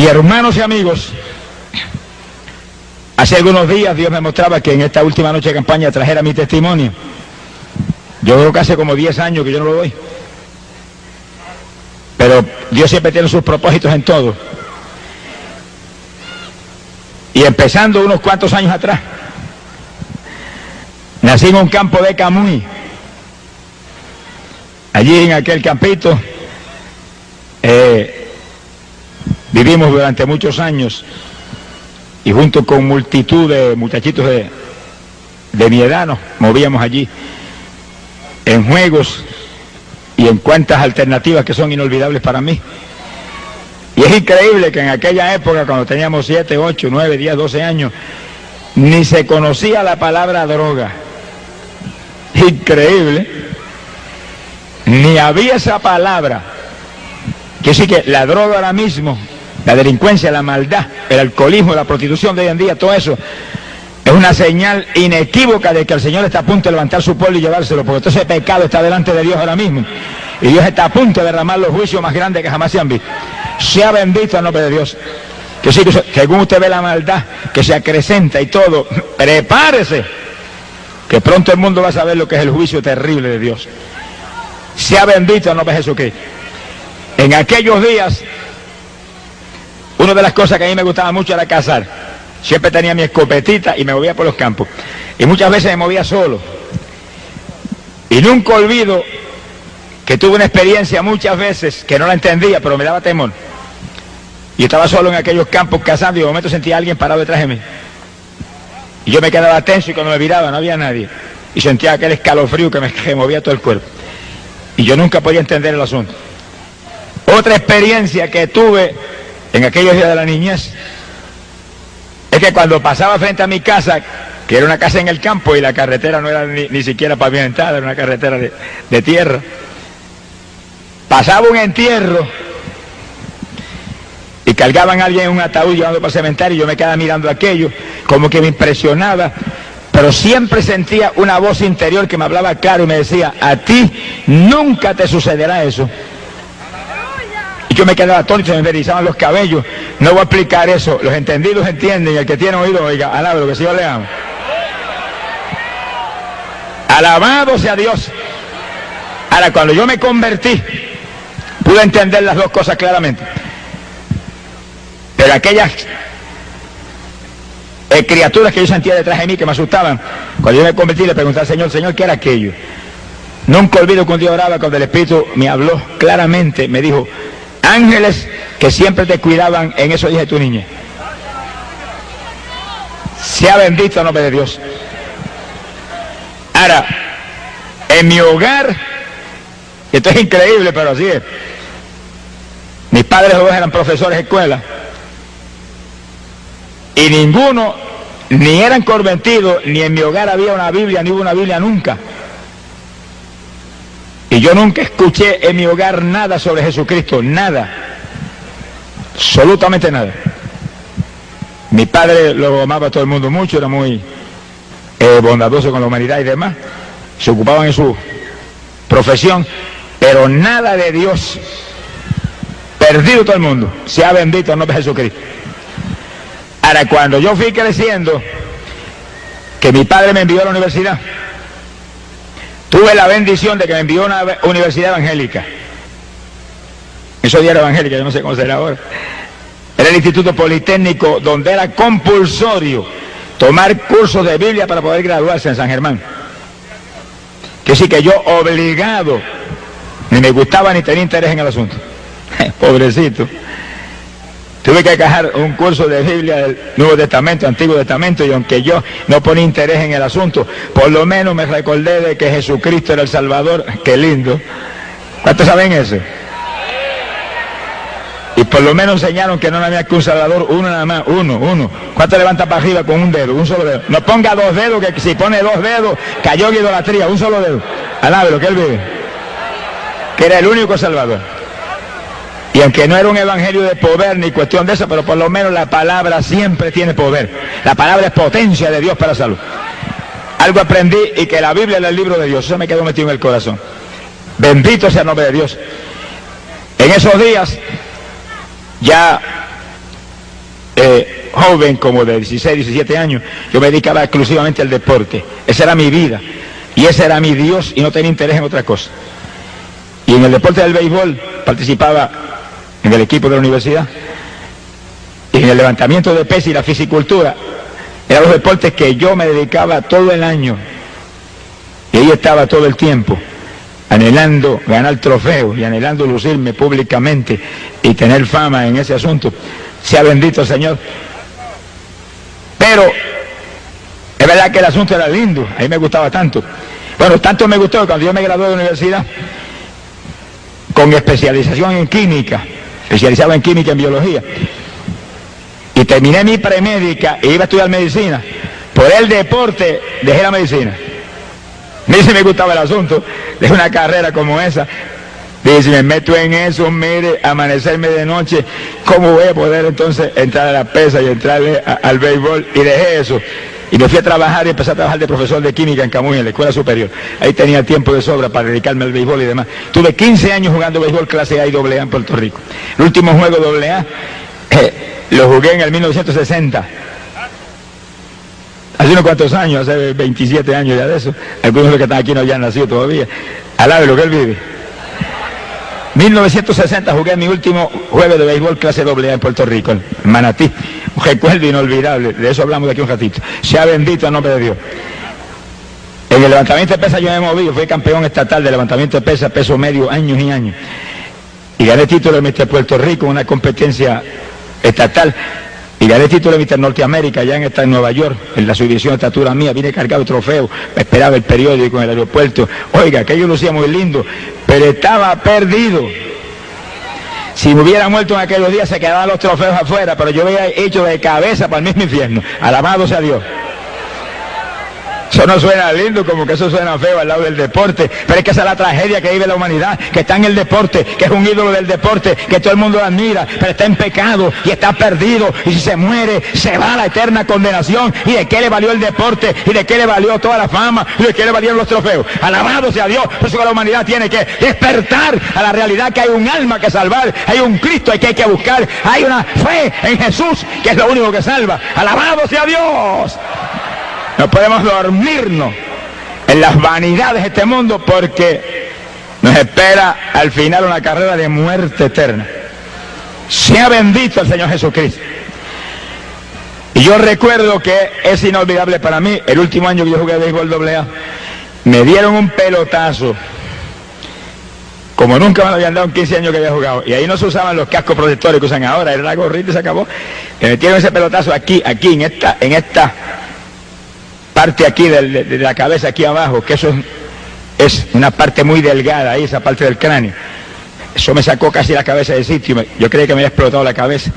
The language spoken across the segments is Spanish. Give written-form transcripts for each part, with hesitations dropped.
Y hermanos y amigos, hace algunos días Dios me mostraba que en esta última noche de campaña trajera mi testimonio. Yo creo que hace como 10 años que yo no lo doy. Pero Dios siempre tiene sus propósitos en todo. Y empezando unos cuantos años atrás, nací en un campo de Camuy. Allí en aquel campito vivimos durante muchos años y junto con multitud de muchachitos de mi edad nos movíamos allí en juegos y en cuantas alternativas que son inolvidables para mí. Y es increíble que en aquella época, cuando teníamos 7, 8, 9, 10, 12 años, ni se conocía la palabra droga. Increíble. Ni había esa palabra. Que sí que la droga ahora mismo, la delincuencia, la maldad, el alcoholismo, la prostitución de hoy en día, todo eso es una señal inequívoca de que el Señor está a punto de levantar su pueblo y llevárselo, porque todo ese pecado está delante de Dios ahora mismo. Y Dios está a punto de derramar los juicios más grandes que jamás se han visto. Sea bendito el nombre de Dios. Que sí, que según usted ve la maldad, que se acrecenta y todo, prepárese, que pronto el mundo va a saber lo que es el juicio terrible de Dios. Sea bendito el nombre de Jesucristo. En aquellos días, una de las cosas que a mí me gustaba mucho era cazar. Siempre tenía mi escopetita y me movía por los campos. Y muchas veces me movía solo. Y nunca olvido que tuve una experiencia muchas veces que no la entendía, pero me daba temor. Y estaba solo en aquellos campos cazando y de momento sentía a alguien parado detrás de mí. Y yo me quedaba tenso y cuando me viraba no había nadie. Y sentía aquel escalofrío que me movía todo el cuerpo. Y yo nunca podía entender el asunto. Otra experiencia que tuve en aquellos días de la niñez es que cuando pasaba frente a mi casa, que era una casa en el campo y la carretera no era ni siquiera pavimentada, era una carretera de tierra, pasaba un entierro y cargaban a alguien en un ataúd llevando para el cementerio y yo me quedaba mirando aquello, como que me impresionaba, pero siempre sentía una voz interior que me hablaba claro y me decía, a ti nunca te sucederá eso. Y yo me quedaba atónito, me erizaban los cabellos. No voy a explicar eso, los entendidos entienden y el que tiene oído, oiga, alabe lo que Señor le ama. Alabado sea Dios. Ahora, cuando yo me convertí, pude entender las dos cosas claramente. Pero aquellas criaturas que yo sentía detrás de mí que me asustaban, cuando yo me convertí le pregunté al Señor, Señor, ¿qué era aquello? Nunca olvido que un día oraba cuando el Espíritu me habló claramente, me dijo, ángeles que siempre te cuidaban en esos días de tu niñez. Sea bendito el nombre de Dios. Ahora, en mi hogar, esto es increíble, pero así es. Mis padres dos eran profesores de escuela. Y ninguno, ni eran convertidos, ni en mi hogar había una Biblia, ni hubo una Biblia nunca. Y yo nunca escuché en mi hogar nada sobre Jesucristo, nada. Absolutamente nada. Mi padre lo amaba a todo el mundo mucho, era muy bondadoso con la humanidad y demás. Se ocupaban en su profesión, pero nada de Dios. Perdido todo el mundo. Sea bendito el nombre de Jesucristo. Ahora, cuando yo fui creciendo, que mi padre me envió a la universidad, tuve la bendición de que me envió a una universidad evangélica. Eso ya era evangélica, yo no sé cómo será ahora. Era el Instituto Politécnico, donde era compulsorio tomar cursos de Biblia para poder graduarse en San Germán. Que sí que yo obligado, ni me gustaba ni tenía interés en el asunto. Pobrecito. Tuve que acabar un curso de Biblia del Nuevo Testamento, Antiguo Testamento, y aunque yo no ponía interés en el asunto, por lo menos me recordé de que Jesucristo era el Salvador. Qué lindo. ¿Cuántos saben eso? Y por lo menos enseñaron que no había que un Salvador, uno nada más, uno. ¿Cuánto levanta para arriba con un dedo? Un solo dedo. No ponga dos dedos, que si pone dos dedos, cayó en idolatría, un solo dedo. Alábelo, que él vive. Que era el único Salvador. Y aunque no era un evangelio de poder ni cuestión de eso, pero por lo menos la palabra siempre tiene poder. La palabra es potencia de Dios para la salud. Algo aprendí y que la Biblia era el libro de Dios. Eso me quedó metido en el corazón. Bendito sea el nombre de Dios. En esos días, ya joven, como de 16, 17 años, yo me dedicaba exclusivamente al deporte. Esa era mi vida. Y ese era mi Dios y no tenía interés en otra cosa. Y en el deporte del béisbol participaba en el equipo de la universidad. Y en el levantamiento de pesas y la fisicultura, eran los deportes que yo me dedicaba todo el año. Y ahí estaba todo el tiempo, anhelando ganar trofeos y anhelando lucirme públicamente y tener fama en ese asunto. Sea bendito el Señor. Pero es verdad que el asunto era lindo, a mí me gustaba tanto. Bueno, tanto me gustó que cuando yo me gradué de la universidad, con especialización en química, especializado en química y en biología, y terminé mi premédica e iba a estudiar medicina, por el deporte dejé la medicina. A mí sí me gustaba el asunto de una carrera como esa. Dije, si me meto en eso, mire, amanecerme de noche, ¿cómo voy a poder entonces entrar a la pesa y entrarle al béisbol? Y dejé eso. Y me fui a trabajar y empecé a trabajar de profesor de química en Camuy, en la escuela superior. Ahí tenía tiempo de sobra para dedicarme al béisbol y demás. Tuve 15 años jugando béisbol clase A y AA en Puerto Rico. El último juego AA lo jugué en el 1960. Hace unos cuantos años, hace 27 años ya de eso. Algunos de los que están aquí no habían nacido todavía. Alabe lo que él vive. 1960 jugué mi último juego de béisbol clase AA en Puerto Rico, en Manatí. Un recuerdo inolvidable, de eso hablamos de aquí un ratito. Sea bendito el nombre de Dios. En el levantamiento de pesas yo me moví, fui campeón estatal de levantamiento de pesas, peso medio, años y años. Y gané título de Mister Puerto Rico, una competencia estatal. Y gané título de Mister Norteamérica, allá en Nueva York, en la subdivisión de estatura mía. Vine cargado de trofeos, me esperaba el periódico en el aeropuerto. Oiga, aquello lucía muy lindo, pero estaba perdido. Si me hubiera muerto en aquellos días, se quedaban los trofeos afuera, pero yo había hecho de cabeza para el mismo infierno. Alabado sea Dios. Eso no suena lindo, como que eso suena feo al lado del deporte, pero es que esa es la tragedia que vive la humanidad, que está en el deporte, que es un ídolo del deporte, que todo el mundo lo admira, pero está en pecado y está perdido, y si se muere, se va a la eterna condenación. ¿Y de qué le valió el deporte? ¿Y de qué le valió toda la fama? ¿Y de qué le valieron los trofeos? Alabado sea Dios. Por eso que la humanidad tiene que despertar a la realidad que hay un alma que salvar, hay un Cristo que hay que buscar, hay una fe en Jesús que es lo único que salva. Alabado sea Dios. No podemos dormirnos en las vanidades de este mundo, porque nos espera al final una carrera de muerte eterna. Sea bendito el Señor Jesucristo. Y yo recuerdo que es inolvidable para mí, el último año que yo jugué béisbol AA, me dieron un pelotazo como nunca me lo habían dado en 15 años que había jugado. Y ahí no se usaban los cascos protectores que usan ahora, era la gorrita y se acabó. Me metieron ese pelotazo aquí, en esta parte aquí de la cabeza, aquí abajo, que eso es una parte muy delgada ahí, esa parte del cráneo. Eso me sacó casi la cabeza del sitio, yo creía que me había explotado la cabeza.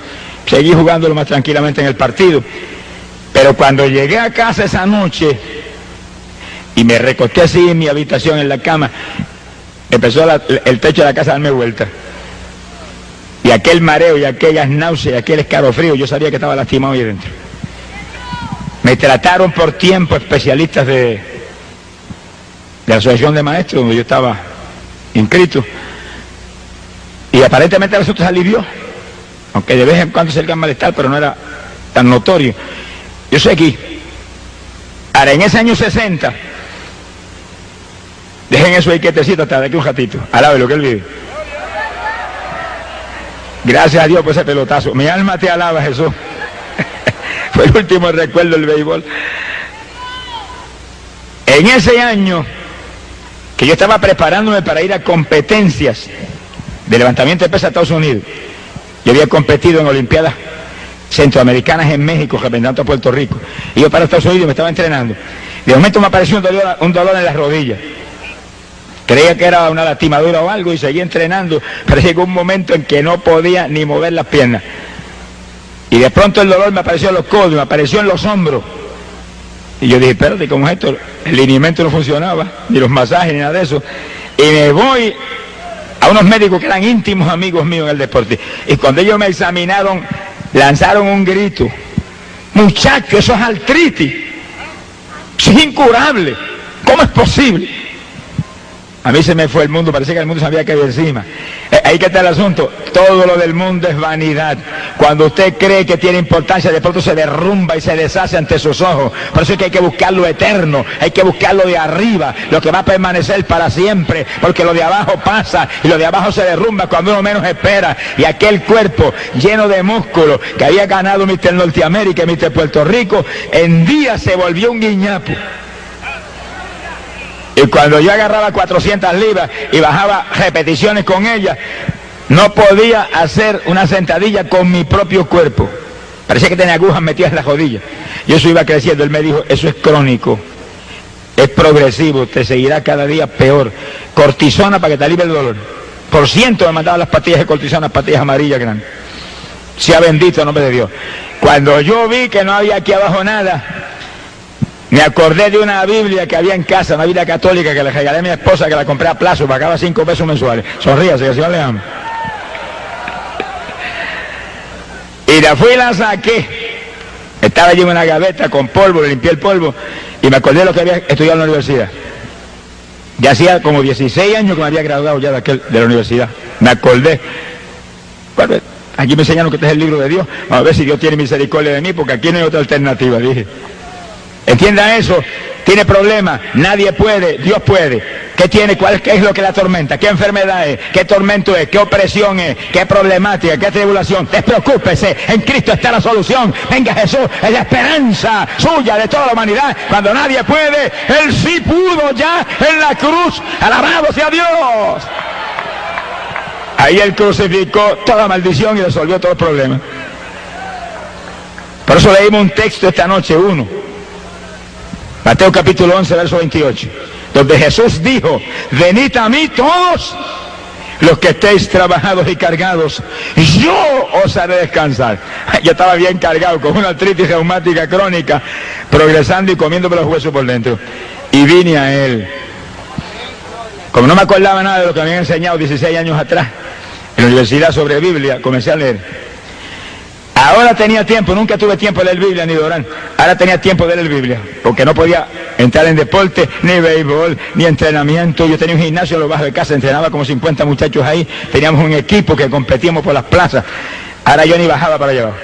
Seguí jugándolo más tranquilamente en el partido, pero cuando llegué a casa esa noche y me recosté así en mi habitación, en la cama, empezó el techo de la casa a darme vuelta. Y aquel mareo y aquellas náuseas, aquel escalofrío, yo sabía que estaba lastimado ahí dentro. Me trataron por tiempo especialistas de la asociación de maestros donde yo estaba inscrito, y aparentemente el asunto se alivió, aunque de vez en cuando se el malestar, pero no era tan notorio. Yo sé aquí. Ahora, en ese año 60, dejen eso ahí quietecito hasta de aquí un ratito, alabe lo que él vive. Gracias a Dios por ese pelotazo. Mi alma te alaba, Jesús. Fue el último recuerdo del béisbol. En ese año que yo estaba preparándome para ir a competencias de levantamiento de pesas a Estados Unidos, yo había competido en Olimpiadas Centroamericanas en México, representando a Puerto Rico, y yo para Estados Unidos me estaba entrenando. De momento me apareció un dolor en las rodillas. Creía que era una lastimadura o algo y seguí entrenando, pero llegó un momento en que no podía ni mover las piernas. Y de pronto el dolor me apareció en los codos, me apareció en los hombros. Y yo dije, espérate, ¿cómo es esto? El lineamiento no funcionaba, ni los masajes, ni nada de eso. Y me voy a unos médicos que eran íntimos amigos míos en el deporte. Y cuando ellos me examinaron, lanzaron un grito. Muchacho, eso es artritis. Eso es incurable. ¿Cómo es posible? A mí se me fue el mundo, parecía que el mundo se había caído encima. Ahí que está el asunto, todo lo del mundo es vanidad. Cuando usted cree que tiene importancia, de pronto se derrumba y se deshace ante sus ojos. Por eso es que hay que buscar lo eterno, hay que buscar lo de arriba, lo que va a permanecer para siempre, porque lo de abajo pasa y lo de abajo se derrumba cuando uno menos espera. Y aquel cuerpo lleno de músculos que había ganado Mr. Norteamérica y Mr. Puerto Rico, en día se volvió un guiñapo. Y cuando yo agarraba 400 libras y bajaba repeticiones con ella, no podía hacer una sentadilla con mi propio cuerpo. Parecía que tenía agujas metidas en la rodilla. Y eso iba creciendo. Él me dijo, eso es crónico, es progresivo, te seguirá cada día peor. Cortisona para que te alivie el dolor. Por ciento me mandaban las pastillas de cortisona, pastillas amarillas grandes. Sea bendito el nombre de Dios. Cuando yo vi que no había aquí abajo nada, me acordé de una Biblia que había en casa, una Biblia católica que le regalé a mi esposa, que la compré a plazo, pagaba 5 pesos mensuales. Sonríase, que el Señor le ama. Y la fui y la saqué. Estaba allí en una gaveta con polvo, le limpié el polvo y me acordé de lo que había estudiado en la universidad. Ya hacía como 16 años que me había graduado ya de la universidad. Me acordé. Bueno, aquí me enseñaron que este es el libro de Dios. Vamos a ver si Dios tiene misericordia de mí, porque aquí no hay otra alternativa, dije. Entienda eso, tiene problemas, nadie puede, Dios puede. ¿Qué tiene? ¿Qué es lo que la atormenta? ¿Qué enfermedad es? ¿Qué tormento es? ¿Qué opresión es? ¿Qué problemática? ¿Qué tribulación? Despreocúpese, en Cristo está la solución. Venga Jesús, es la esperanza suya de toda la humanidad. Cuando nadie puede, Él sí pudo ya en la cruz. Alabado sea Dios. Ahí Él crucificó toda maldición y resolvió todos los problemas. Por eso leímos un texto esta noche, Mateo capítulo 11, verso 28, donde Jesús dijo, venid a mí todos los que estéis trabajados y cargados, yo os haré descansar. Yo estaba bien cargado con una artritis reumática crónica, progresando y comiéndome los huesos por dentro. Y vine a Él. Como no me acordaba nada de lo que me habían enseñado 16 años atrás, en la universidad sobre Biblia, comencé a leer. Ahora tenía tiempo, nunca tuve tiempo de leer Biblia ni de orar. Ahora tenía tiempo de leer Biblia, porque no podía entrar en deporte, ni béisbol, ni entrenamiento. Yo tenía un gimnasio en lo bajo de casa, entrenaba como 50 muchachos ahí. Teníamos un equipo que competíamos por las plazas. Ahora yo ni bajaba para allá abajo.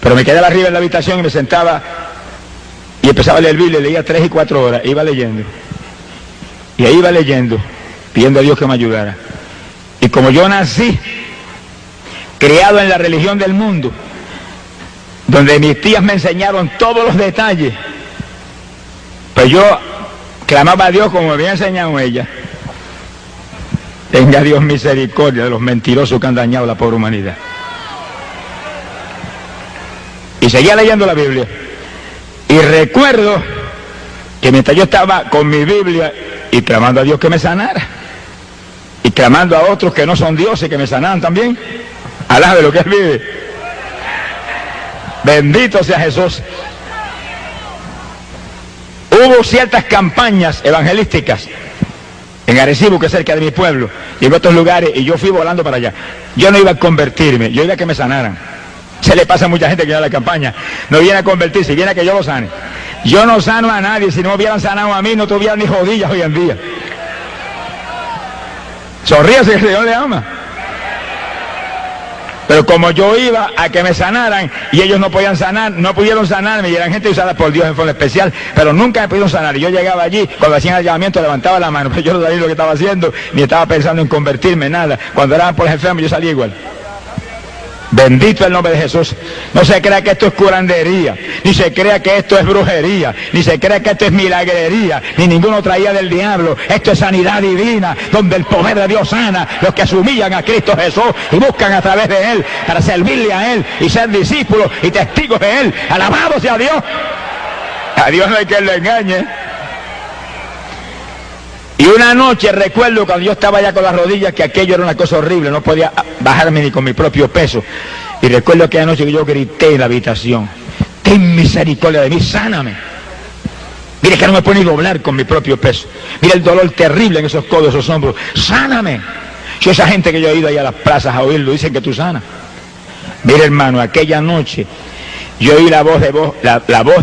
Pero me quedaba arriba en la habitación y me sentaba y empezaba a leer Biblia, leía 3 y 4 horas, iba leyendo. Y ahí iba leyendo, pidiendo a Dios que me ayudara. Y como yo nací criado en la religión del mundo, donde mis tías me enseñaron todos los detalles, pues yo clamaba a Dios como me había enseñado ella. Tenga Dios misericordia de los mentirosos que han dañado la pobre humanidad. Y seguía leyendo la Biblia. Y recuerdo que mientras yo estaba con mi Biblia y clamando a Dios que me sanara, y clamando a otros que no son dioses que me sanaran también, alabe lo que Él vive. Bendito sea Jesús. Hubo ciertas campañas evangelísticas en Arecibo, que es cerca de mi pueblo, y en otros lugares, y yo fui volando para allá. Yo no iba a convertirme, yo iba a que me sanaran. Se le pasa a mucha gente que va a la campaña, no viene a convertirse, viene a que yo lo sane. Yo no sano a nadie. Si no me hubieran sanado a mí, no tuvieran ni rodillas hoy en día. Sonríase, que el Señor le ama. Pero como yo iba a que me sanaran y ellos no podían sanar, no pudieron sanarme, y eran gente usada por Dios en forma especial, pero nunca me pudieron sanar. Y yo llegaba allí, cuando hacían el llamamiento levantaba la mano, pero yo no sabía lo que estaba haciendo, ni estaba pensando en convertirme, nada. Cuando eran por los enfermos yo salía igual. Bendito el nombre de Jesús. No se crea que esto es curandería, ni se crea que esto es brujería, ni se crea que esto es milagrería, ni ninguna otra idea del diablo. Esto es sanidad divina, donde el poder de Dios sana los que se humillan a Cristo Jesús y buscan a través de Él para servirle a Él y ser discípulos y testigos de Él. Alabado sea Dios. A Dios no hay que le engañe. Y una noche recuerdo cuando yo estaba allá con las rodillas, que aquello era una cosa horrible, no podía bajarme ni con mi propio peso. Y recuerdo aquella noche que yo grité en la habitación, ten misericordia de mí, sáname. Mire que no me puedo ni doblar con mi propio peso. Mire el dolor terrible en esos codos, esos hombros, sáname. Si esa gente que yo he ido ahí a las plazas a oírlo, dicen que tú sanas. Mire hermano, aquella noche yo oí la voz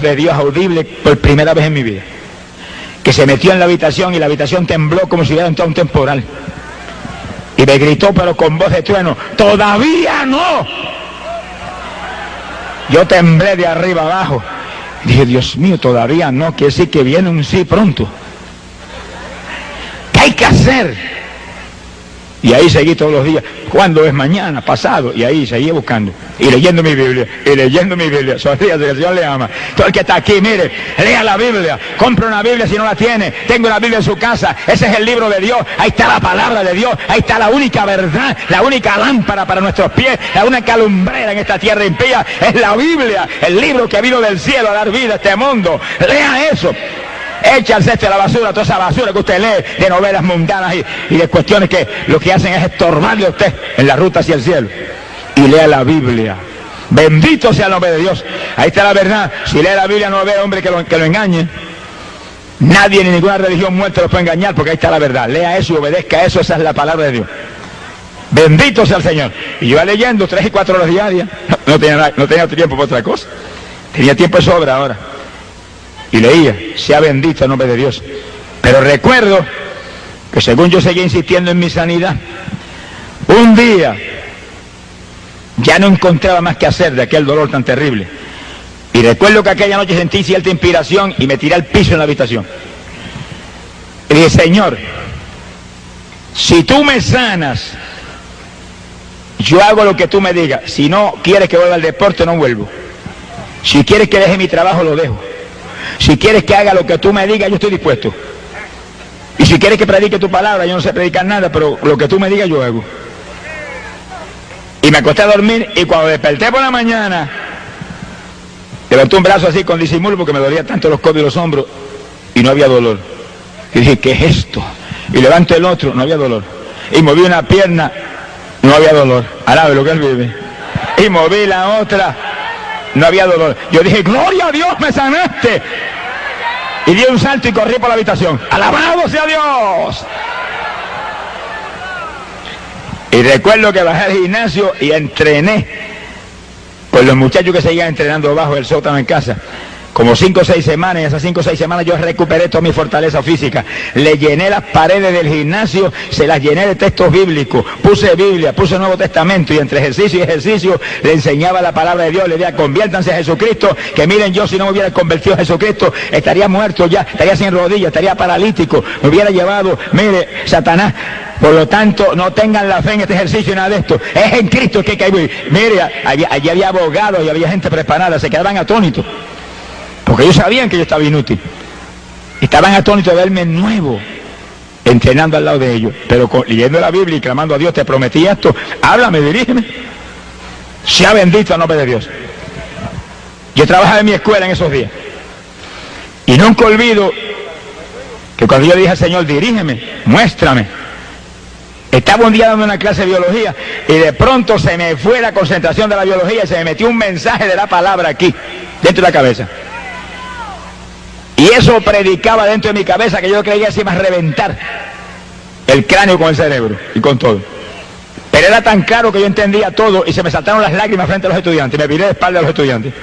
de Dios audible por primera vez en mi vida. que se metió en la habitación y la habitación tembló como si hubiera entrado un temporal. Y me gritó, pero con voz de trueno, ¡todavía no! Yo temblé de arriba abajo. Dije, Dios mío, todavía no, quiere decir que viene un sí pronto. ¿Qué hay que hacer? Y ahí seguí todos los días. ¿Cuándo es mañana? Pasado. Y ahí seguí buscando. Y leyendo mi Biblia. Y leyendo mi Biblia. Sonríase que el Señor le ama. Todo el que está aquí, mire, lea la Biblia. Compre una Biblia si no la tiene. Tenga una Biblia en su casa. Ese es el libro de Dios. Ahí está la palabra de Dios. Ahí está la única verdad. La única lámpara para nuestros pies. La única lumbrera en esta tierra impía. Es la Biblia. El libro que vino del cielo a dar vida a este mundo. Lea eso. Echa al cesto de la basura, toda esa basura que usted lee de novelas mundanas y de cuestiones que lo que hacen es estorbarle a usted en la ruta hacia el cielo. Y lea la Biblia. Bendito sea el nombre de Dios. Ahí está la verdad. Si lee la Biblia no va a haber hombre que lo engañe. Nadie ni ninguna religión muerta lo puede engañar porque ahí está la verdad. Lea eso y obedezca a eso. Esa es la palabra de Dios. Bendito sea el Señor. Y yo iba leyendo 3 y 4 horas diarias. No tenía tiempo para otra cosa. Tenía tiempo de sobra ahora. Y leía, sea bendito el nombre de Dios. Pero recuerdo que según yo seguía insistiendo en mi sanidad, un día ya no encontraba más que hacer de aquel dolor tan terrible. Y recuerdo que aquella noche sentí cierta inspiración y me tiré al piso en la habitación. Y dije, Señor, si tú me sanas, yo hago lo que tú me digas. Si no quieres que vuelva al deporte, no vuelvo. Si quieres que deje mi trabajo, lo dejo. Si quieres que haga lo que tú me digas, yo estoy dispuesto. Y si quieres que predique tu palabra, yo no sé predicar nada, pero lo que tú me digas, yo hago. Y me acosté a dormir, y cuando desperté por la mañana, levanté un brazo así con disimulo, porque me dolía tanto los codos y los hombros, y no había dolor. Y dije, ¿qué es esto? Y levanto el otro, no había dolor. Y moví una pierna, no había dolor. Alabe lo que él vive. Y moví la otra, no había dolor. Yo dije, gloria a Dios, me sanaste. Y di un salto y corrí por la habitación. Alabado sea Dios. Y recuerdo que bajé al gimnasio y entrené con los muchachos que seguían entrenando bajo el sótano en casa. Como 5 o 6 semanas, y esas 5 o 6 semanas yo recuperé toda mi fortaleza física. Le llené las paredes del gimnasio, se las llené de textos bíblicos, puse Biblia, puse Nuevo Testamento, y entre ejercicio y ejercicio le enseñaba la palabra de Dios, le decía, conviértanse a Jesucristo, que miren, yo si no me hubiera convertido a Jesucristo, estaría muerto ya, estaría sin rodillas, estaría paralítico, me hubiera llevado, mire, Satanás. Por lo tanto, no tengan la fe en este ejercicio y nada de esto. Es en Cristo que hay que vivir. Mire, allí había abogados y había gente preparada, se quedaban atónitos. Porque ellos sabían que yo estaba inútil. Estaban atónitos de verme nuevo, entrenando al lado de ellos. Pero leyendo la Biblia y clamando a Dios, te prometí esto, háblame, dirígeme. Sea bendito el nombre de Dios. Yo trabajaba en mi escuela en esos días. Y nunca olvido que cuando yo dije al Señor, dirígeme, muéstrame. Estaba un día dando una clase de biología y de pronto se me fue la concentración de la biología y se me metió un mensaje de la palabra aquí, dentro de la cabeza. Y eso predicaba dentro de mi cabeza que yo creía que se iba a reventar el cráneo con el cerebro y con todo. Pero era tan claro que yo entendía todo y se me saltaron las lágrimas frente a los estudiantes. Me viré de espalda a los estudiantes.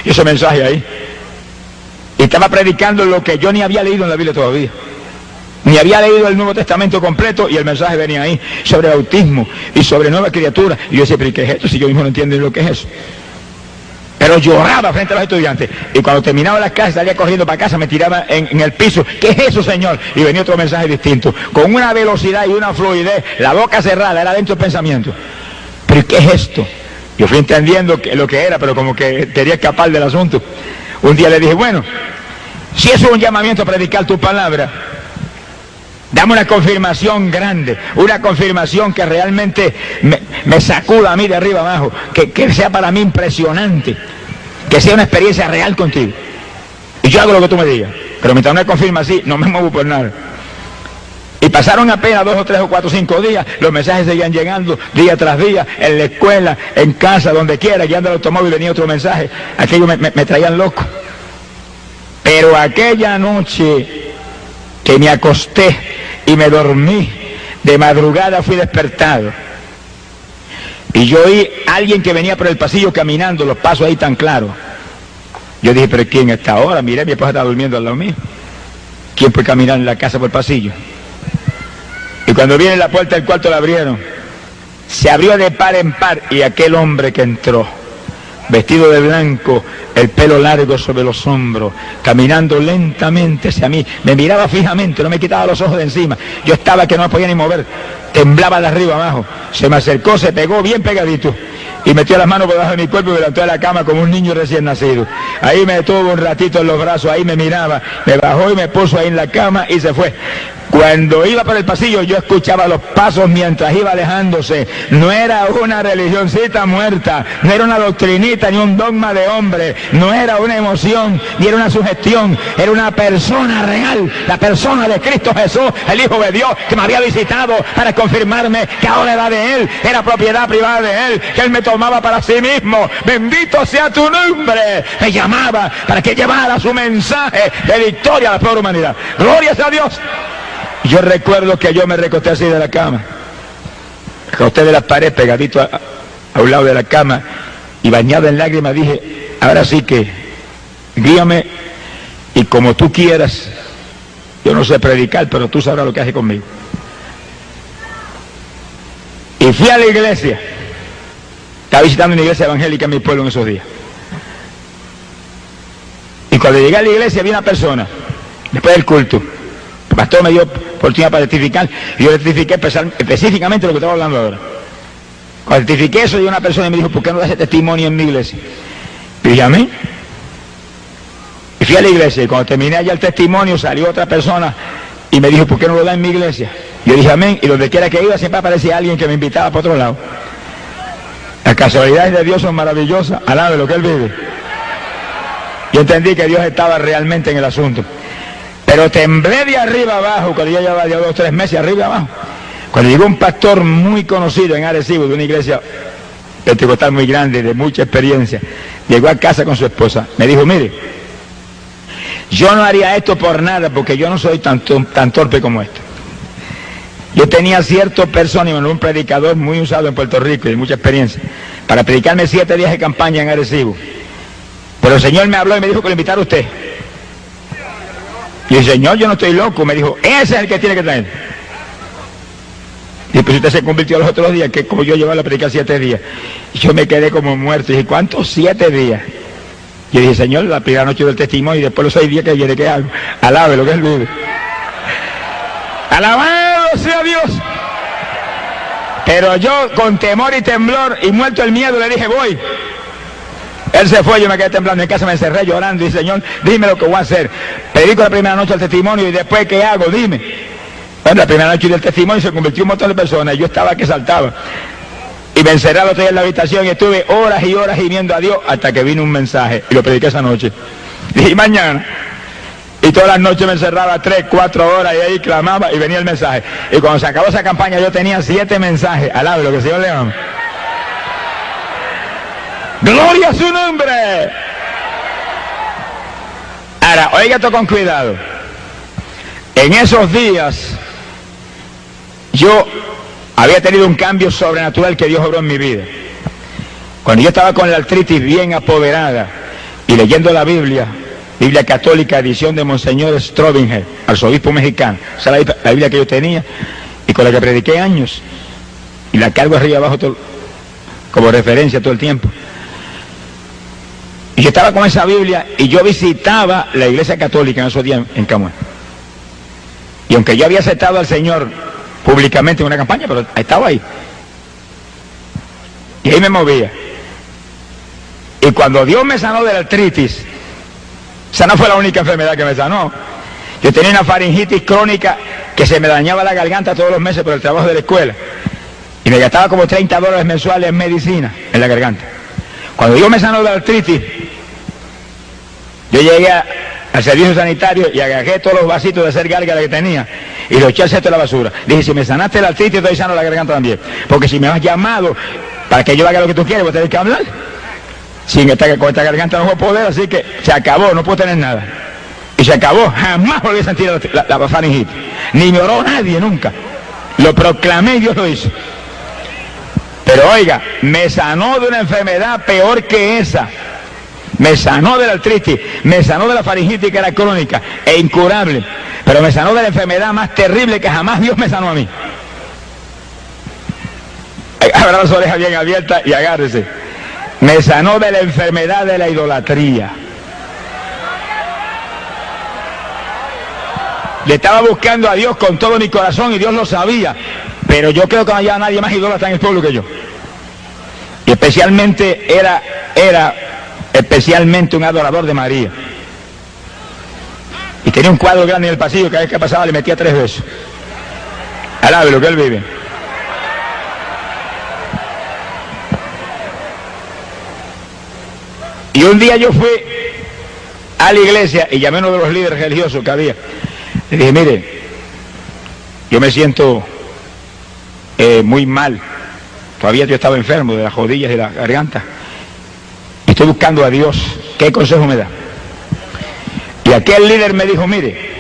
Y ese mensaje ahí. Y estaba predicando lo que yo ni había leído en la Biblia todavía. Ni había leído el Nuevo Testamento completo y el mensaje venía ahí sobre autismo y sobre nueva criatura. Y yo decía, pero ¿qué es esto? Si yo mismo no entiendo lo que es eso. Pero lloraba frente a los estudiantes. Y cuando terminaba las clases, salía corriendo para casa, me tiraba en el piso. ¿Qué es eso, Señor? Y venía otro mensaje distinto. Con una velocidad y una fluidez, la boca cerrada, era dentro del pensamiento. ¿Pero qué es esto? Yo fui entendiendo lo que era, pero como que quería escapar del asunto. Un día le dije, bueno, si eso es un llamamiento a predicar tu palabra, dame una confirmación grande, una confirmación que realmente me sacuda a mí de arriba abajo, que sea para mí impresionante, que sea una experiencia real contigo. Y yo hago lo que tú me digas, pero mientras no me confirma así, no me muevo por nada. Y pasaron apenas 2 o 3 o 4 o 5 días, los mensajes seguían llegando día tras día, en la escuela, en casa, donde quiera, guiando el automóvil venía otro mensaje. Aquello me traían loco. Pero aquella noche que me acosté y me dormí, de madrugada fui despertado. Y yo oí a alguien que venía por el pasillo caminando, los pasos ahí tan claros. Yo dije, pero ¿quién está ahora? Miré, mi esposa está durmiendo al lado mío. tiempo de caminar en la casa por el pasillo. Y cuando viene la puerta del cuarto la abrieron. Se abrió de par en par y aquel hombre que entró, vestido de blanco, el pelo largo sobre los hombros, caminando lentamente hacia mí, me miraba fijamente, no me quitaba los ojos de encima. Yo estaba que no me podía ni mover, temblaba de arriba abajo. Se me acercó, se pegó bien pegadito y metió las manos por debajo de mi cuerpo y me levantó de la cama como un niño recién nacido. Ahí me detuvo un ratito en los brazos, ahí me miraba, me bajó y me puso ahí en la cama y se fue. Cuando iba por el pasillo yo escuchaba los pasos mientras iba alejándose. No era una religioncita muerta, no era una doctrinita ni un dogma de hombre, no era una emoción ni era una sugestión, era una persona real, la persona de Cristo Jesús, el Hijo de Dios, que me había visitado para confirmarme que ahora era de Él, era propiedad privada de Él, que Él me tomaba para sí mismo. Bendito sea tu nombre. Me llamaba para que llevara su mensaje de victoria a la pobre humanidad. Gloria sea a Dios. Yo recuerdo que yo me recosté así de la cama, recosté de la pared pegadito a un lado de la cama y bañado en lágrimas dije, ahora sí que guíame y como tú quieras. Yo no sé predicar, pero tú sabrás lo que haces conmigo. Y fui a la iglesia. Estaba visitando una iglesia evangélica en mi pueblo en esos días. Y cuando llegué a la iglesia vi una persona, después del culto. El pastor me dio oportunidad para testificar y yo testifiqué específicamente lo que estaba hablando ahora. Cuando testifiqué eso, llegó una persona y me dijo, ¿por qué no das ese testimonio en mi iglesia? Y llamé y fui a la iglesia y cuando terminé allá el testimonio salió otra persona y me dijo, ¿por qué no lo da en mi iglesia? Yo dije amén, y donde quiera que iba siempre aparecía alguien que me invitaba para otro lado. Las casualidades de Dios son maravillosas, al lado de lo que Él vive. Yo entendí que Dios estaba realmente en el asunto. Pero temblé de arriba abajo, cuando ya llevaba 2 o 3 meses arriba abajo. Cuando llegó un pastor muy conocido en Arecibo, de una iglesia pentecostal muy grande, de mucha experiencia, llegó a casa con su esposa. Me dijo, mire, yo no haría esto por nada, porque yo no soy tan torpe como esto. Yo tenía cierto personaje, un predicador muy usado en Puerto Rico, de mucha experiencia, para predicarme 7 días de campaña en Arecibo. Pero el Señor me habló y me dijo que lo invitara a usted. Y el Señor, yo no estoy loco, me dijo, ese es el que tiene que traer. Y pues usted se convirtió los otros días, que como yo llevaba a predicar 7 días. Y yo me quedé como muerto. Y dije, ¿cuántos 7 días? Y dije, Señor, la primera noche del testimonio y después los 6 días que viene, ¿qué hago? Alabe lo que Él vive. Alabado sea Dios. Pero yo, con temor y temblor y muerto el miedo, le dije, voy. Él se fue, yo me quedé temblando en casa, me encerré llorando y dije, Señor, dime lo que voy a hacer. Predico la primera noche el testimonio y después, ¿qué hago? Dime. Bueno, la primera noche del testimonio se convirtió en un montón de personas y yo estaba que saltaba. Y me encerré al otro día en la habitación y estuve horas y horas gimiendo a Dios hasta que vino un mensaje y lo prediqué esa noche. Dije, mañana. Y todas las noches me encerraba 3, 4 horas y ahí clamaba y venía el mensaje. Y cuando se acabó esa campaña yo tenía 7 mensajes. Alabe lo que el Señor le ama. ¡Gloria a su nombre! Ahora, oiga esto con cuidado. En esos días, yo había tenido un cambio sobrenatural que Dios obró en mi vida. Cuando yo estaba con la artritis bien apoderada y leyendo la Biblia católica, edición de Monseñor Strobinger, arzobispo mexicano, esa es la Biblia que yo tenía y con la que prediqué años, y la cargo arriba abajo como referencia todo el tiempo. Y yo estaba con esa Biblia y yo visitaba la iglesia católica en esos días en Camué. Y aunque yo había aceptado al Señor públicamente en una campaña, pero estaba ahí. Y ahí me movía. Y cuando Dios me sanó de la artritis, esa no fue la única enfermedad que me sanó. Yo tenía una faringitis crónica que se me dañaba la garganta todos los meses por el trabajo de la escuela. Y me gastaba como $30 mensuales en medicina en la garganta. Cuando Dios me sanó de la artritis, yo llegué al servicio sanitario y agarré todos los vasitos de hacer gárgara que tenía y los eché al cesto de la basura. Dije, si me sanaste la artritis, estoy sano la garganta también. Porque si me has llamado para que yo haga lo que tú quieres, voy a tener que hablar. Con esta garganta no voy a poder, así que se acabó, no puedo tener nada. Y se acabó, jamás volví a sentir la faringitis. Ni me oró nadie nunca. Lo proclamé y Dios lo hizo. Pero oiga, me sanó de una enfermedad peor que esa. Me sanó de la artritis, me sanó de la faringitis que era crónica e incurable, pero me sanó de la enfermedad más terrible que jamás Dios me sanó a mí. Abra las orejas bien abiertas y agárrese. Me sanó de la enfermedad de la idolatría. Le estaba buscando a Dios con todo mi corazón y Dios lo sabía, pero yo creo que no había nadie más idólatra en el pueblo que yo. Y especialmente era especialmente un adorador de María. Y tenía un cuadro grande en el pasillo, cada vez que pasaba le metía 3 besos. Alabe lo que él vive. Y un día yo fui a la iglesia y llamé a uno de los líderes religiosos que había. Le dije, mire, yo me siento muy mal. Todavía yo estaba enfermo de las rodillas y de la garganta. Y estoy buscando a Dios. ¿Qué consejo me da? Y aquel líder me dijo, mire,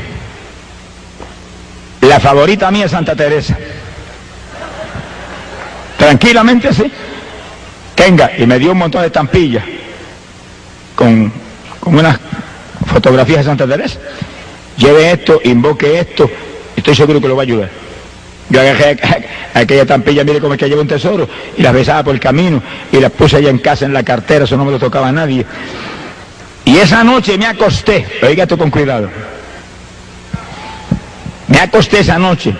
la favorita mía es Santa Teresa. Tranquilamente así. Tenga. Y me dio un montón de estampillas con unas fotografías de Santa Teresa. Lleve esto, invoque esto, estoy seguro que lo va a ayudar. Yo agarré aquella estampilla, mire cómo es que lleva un tesoro, y las besaba por el camino, y las puse allá en casa en la cartera, eso no me lo tocaba a nadie. Y esa noche me acosté, oiga esto con cuidado, me acosté esa noche,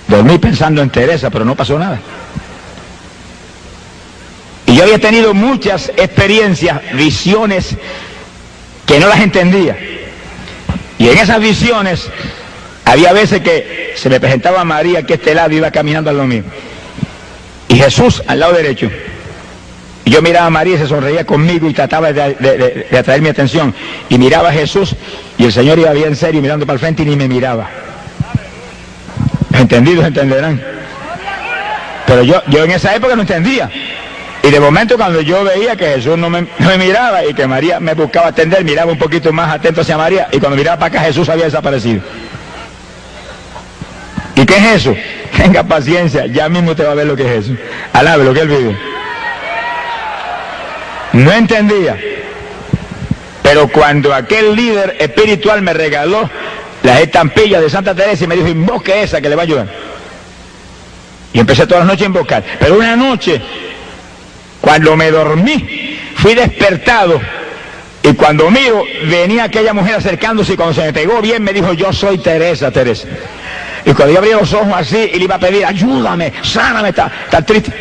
dormí pensando en Teresa, pero no pasó nada. Y yo había tenido muchas experiencias, visiones, que no las entendía. Y en esas visiones, había veces que se me presentaba María aquí a este lado y iba caminando al lado mío. Y Jesús al lado derecho. Y yo miraba a María y se sonreía conmigo y trataba de atraer mi atención. Y miraba a Jesús y el Señor iba bien serio mirando para el frente y ni me miraba. Los entendidos entenderán. Pero yo en esa época no entendía. Y de momento cuando yo veía que Jesús no me miraba y que María me buscaba atender, miraba un poquito más atento hacia María y cuando miraba para acá Jesús había desaparecido. ¿Y qué es eso? Tenga paciencia, ya mismo te va a ver lo que es eso. Alabe lo que él vive. No entendía. Pero cuando aquel líder espiritual me regaló las estampillas de Santa Teresa y me dijo, invoque esa que le va a ayudar. Y empecé todas las noches a invocar. Pero una noche, cuando me dormí, fui despertado y cuando miro, venía aquella mujer acercándose y cuando se me pegó bien me dijo, yo soy Teresa, Teresa. Y cuando yo abrí los ojos así y le iba a pedir, ayúdame, sáname, está triste.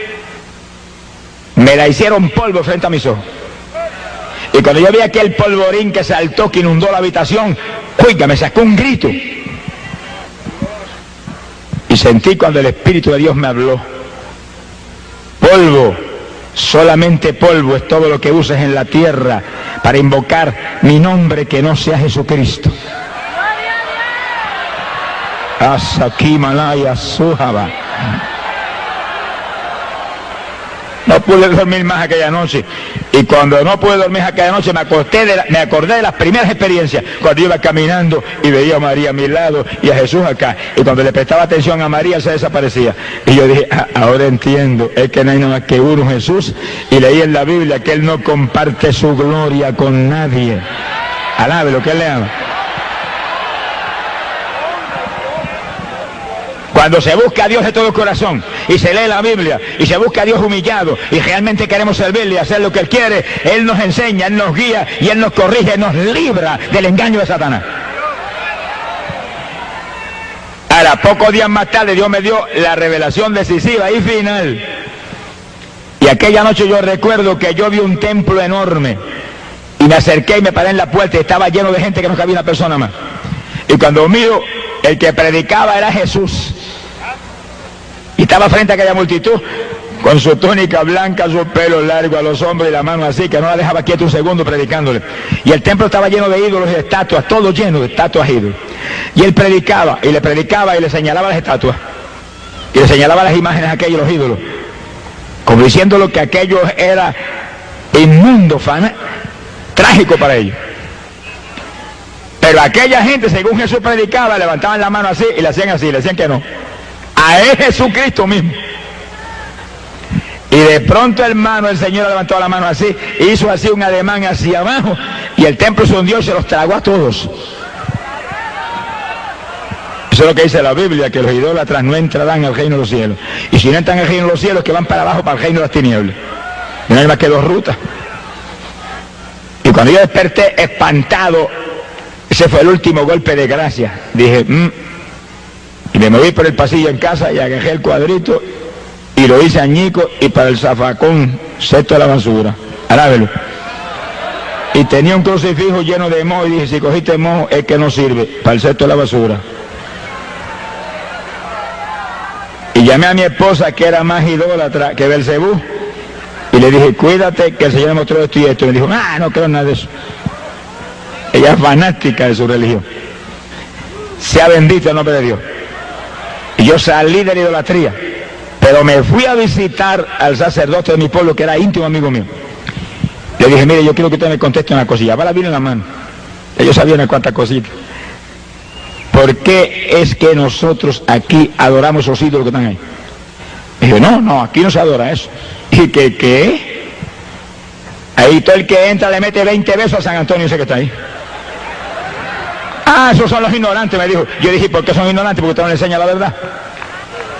Me la hicieron polvo frente a mis ojos. Y cuando yo vi aquel polvorín que saltó, que inundó la habitación, oiga, me sacó un grito. Y sentí cuando el Espíritu de Dios me habló, polvo. Solamente polvo es todo lo que uses en la tierra para invocar mi nombre que no sea Jesucristo. Asaki Malaya Sujaba. No pude dormir más aquella noche. Y cuando no pude dormir aquella noche me acordé de las primeras experiencias. Cuando iba caminando y veía a María a mi lado y a Jesús acá. Y cuando le prestaba atención a María se desaparecía. Y yo dije, ahora entiendo. Es que no hay nada más que uno, Jesús. Y leí en la Biblia que Él no comparte su gloria con nadie. Alabe lo que Él le ama. Cuando se busca a Dios de todo corazón y se lee la Biblia y se busca a Dios humillado y realmente queremos servirle y hacer lo que Él quiere, Él nos enseña, Él nos guía y Él nos corrige, nos libra del engaño de Satanás. Ahora, pocos días más tarde Dios me dio la revelación decisiva y final. Y aquella noche yo recuerdo que yo vi un templo enorme y me acerqué y me paré en la puerta y estaba lleno de gente que no cabía una persona más. Y cuando miro, el que predicaba era Jesús. Y estaba frente a aquella multitud, con su túnica blanca, su pelo largo a los hombros y la mano así, que no la dejaba quieta un segundo predicándole. Y el templo estaba lleno de ídolos y de estatuas, todo lleno de estatuas ídolos. Y él predicaba, y le señalaba las estatuas. Y le señalaba las imágenes a aquellos, los ídolos. Como diciéndolo que aquello era inmundo, trágico para ellos. Pero aquella gente, según Jesús predicaba, levantaban la mano así y le hacían así, le decían que no. A él Jesucristo mismo. Y de pronto, hermano, el Señor levantó la mano así, hizo así un ademán hacia abajo, y el templo se hundió y se los tragó a todos. Eso es lo que dice la Biblia, que los idólatras no entrarán al reino de los cielos. Y si no entran al reino de los cielos, que van para abajo, para el reino de las tinieblas. Y no hay más que dos rutas. Y cuando yo desperté espantado, ese fue el último golpe de gracia. Dije, y me moví por el pasillo en casa y agarré el cuadrito y lo hice añico y para el zafacón, cesto de la basura. Arábelo. Y tenía un crucifijo lleno de moho y dije, si cogiste moho es que no sirve, para el cesto de la basura. Y llamé a mi esposa, que era más idólatra que Belcebú, y le dije, cuídate que el Señor me mostró esto y esto. Y me dijo, no creo nada de eso. Ella es fanática de su religión. Sea bendito el nombre de Dios. Y yo salí de la idolatría, pero me fui a visitar al sacerdote de mi pueblo, que era íntimo amigo mío. Le dije, mire, yo quiero que usted me conteste una cosilla. Va la Biblia en la mano. Ellos sabían unas cuantas cositas. ¿Por qué es que nosotros aquí adoramos esos ídolos que están ahí? Y yo, no, aquí no se adora eso. ¿Y qué? Ahí todo el que entra le mete 20 besos a San Antonio, ese que está ahí. Esos son los ignorantes, me dijo. Yo dije, ¿por qué son ignorantes? Porque usted no le enseña la verdad.